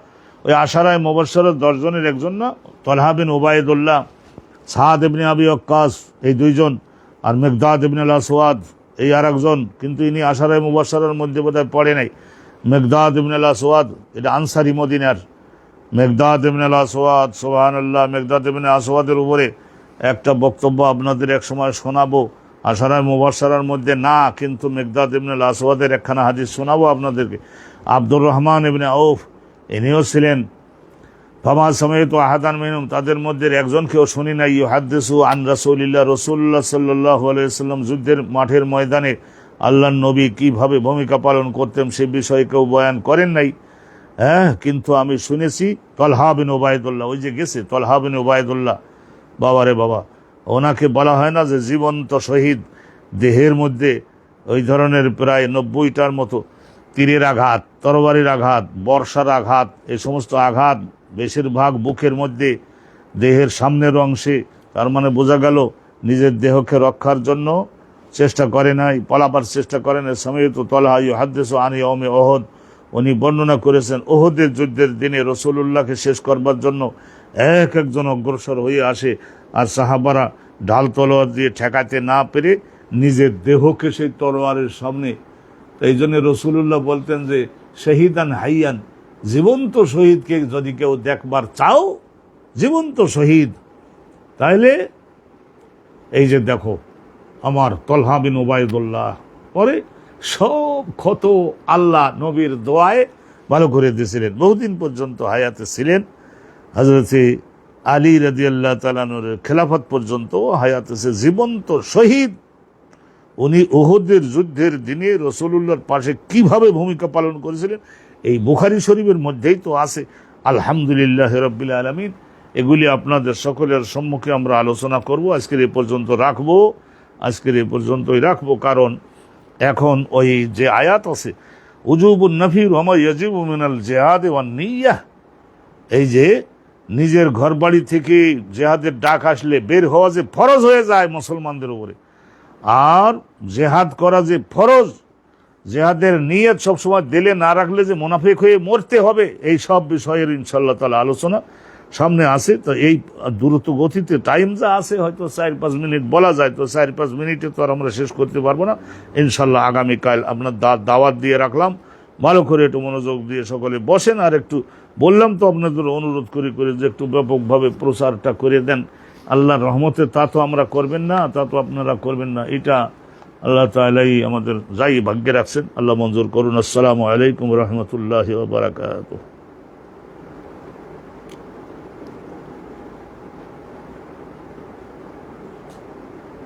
S1: ওই আশারায়ে মুবাশশারা 10 জনের একজন না, তালহা বিন উবাইদুল্লাহ, সাদ ইবনে আবি ওয়াক্কাস, এই দুইজন। আর মেকদাদ ইবনে আল আসওয়াদ এই আর একজন, কিন্তু ইনি আশারায়ে মুবাশশারার মধ্যে বোধহয় পড়ে নাই। মেকদাদ ইবনে আল আসওয়াদ এটা আনসারি মদিনার। মেকদাদ ইবনে আল আসওয়াদ, সুবহানাল্লাহ, মেকদাদ ইবনে আসওয়াদের উপরে একটা বক্তব্য আপনাদের এক সময় শোনাবো, আশারায়ে মুবাশশারার মধ্যে না, কিন্তু মেকদাদ ইবনে আল আসওয়াদের একখানা হাদিস শোনাবো আপনাদেরকে। আব্দুর রহমান ইবনে আউফ ইনিও ছিলেন। ফামা সামাইতু আহাদান মিনহুম, তাদের মধ্যে একজনকেও শুনি নাই, ইউহাদ্দিসু আন রাসূলিল্লাহ, রাসূলুল্লাহ সাল্লাল্লাহু আলাইহি ওয়াসাল্লাম যুদ্ধের মাঠের ময়দানে আল্লাহর নবী কিভাবে ভূমিকা পালন করতেন সে বিষয়ে কেউ বয়ান করেন নাই। হ্যাঁ, কিন্তু আমি শুনেছি তলহা বিন উবাইদুল্লাহ, ওই যে গেছে তলহা বিন উবাইদুল্লাহ, বাবারে বাবা, ওনাকে বলা হয় না যে জীবন্ত শহীদ, দেহের মধ্যে ওই ধরনের প্রায় 90টার মতো তীরের আঘাত, তরবারির আঘাত, বর্ষার আঘাত, এই সমস্ত আঘাত বেশিরভাগ বুকের মধ্যে, দেহের সামনের অংশে। তার মানে বোঝা গেল নিজের দেহকে রক্ষার জন্য চেষ্টা করে নাই, পালাবার চেষ্টা করেন। সামিয়তু তলহা ইউহাদ্দিসু আন ইয়াউমি উহুদ, উনি বর্ণনা করেছেন ওহুদের যুদ্ধের দিনে রাসূলুল্লাহকে শেষ করবার জন্য একজন অগ্রসর হয়ে আসে, আর সাহাবারা ঢাল তলোয়ার দিয়ে ঠেকাতে না পেরে নিজের দেহকে সেই তলোয়ারের সামনে, এই জন্য রাসূলুল্লাহ বলতেন যে শহীদান হাইয়ান, জীবন্ত শহীদকে যদি কেউ দেখবার চাও, জীবন্ত শহীদ, তাইলে এই যে দেখো আমার তলহা বিন উবাইদুল্লাহ। পরে সব ক্ষত আল্লাহ নবীর দোয়ায় ভালো করে দিয়েছিলেন, বহুদিন পর্যন্ত হায়াতে ছিলেন। হযরত আলী রাদিয়াল্লাহু তাআলা আনহুর খেলাফত পর্যন্ত হায়াতে ছিলেন, জীবন্ত শহীদ। উনি উহুদের যুদ্ধের দিনে রাসূলুল্লাহর পাশে কিভাবে ভূমিকা পালন করেছিলেন এই বুখারী শরীফের মধ্যেই তো আছে। আলহামদুলিল্লাহ রাব্বিল আলামিন। এগুলি আপনাদের সকলের সম্মুখে আমরা আলোচনা করব। আজকের এই পর্যন্ত রাখবো, আজকের এই পর্যন্তই রাখবো, কারণ এখন ওই যে আয়াত আছে উজুবুন নাফির ওয়া মা ইয়াজিবু মিনাল জিহাদ ওয়ান নিয়্যাহ, এই যে নিজের ঘরবাড়ি থেকে জিহাদের ডাক আসলে বের হওয়া যে ফরজ হয়ে যায় মুসলমানদের উপরে, আর জেহাদ করা যে ফরজ, জেহাদের নিয়ত সবসময় দিলে না রাখলে যে মুনাফিক হয়ে মরতে হবে, এই সব বিষয়ের ইনশাআল্লাহ তাআলা আলোচনা সামনে আছে। তো এই দ্রুত গতিতে টাইম যা আছে হয়তো 4-5 মিনিট বলা যায়, তো 4-5 মিনিটে তো আর আমরা শেষ করতে পারবো না। ইনশাআল্লাহ আগামীকাল আপনার দাওয়াত দিয়ে রাখলাম, ভালো করে একটু মনোযোগ দিয়ে সকলে বসেন। আর একটু বললাম তো আপনাদের অনুরোধ করে যে একটু ব্যাপকভাবে প্রচারটা করে দেন। আল্লাহর রহমতে তা তো আমরা করবেন না, তা তো আপনারা করবেন না, এটা আল্লাহ তাআলাই আমাদের যাই ভাগ্যে রাখছেন, আল্লাহ মঞ্জুর করুন। আসসালামু আলাইকুম রহমতুল্লাহি ওয়া বারাকাতুহু।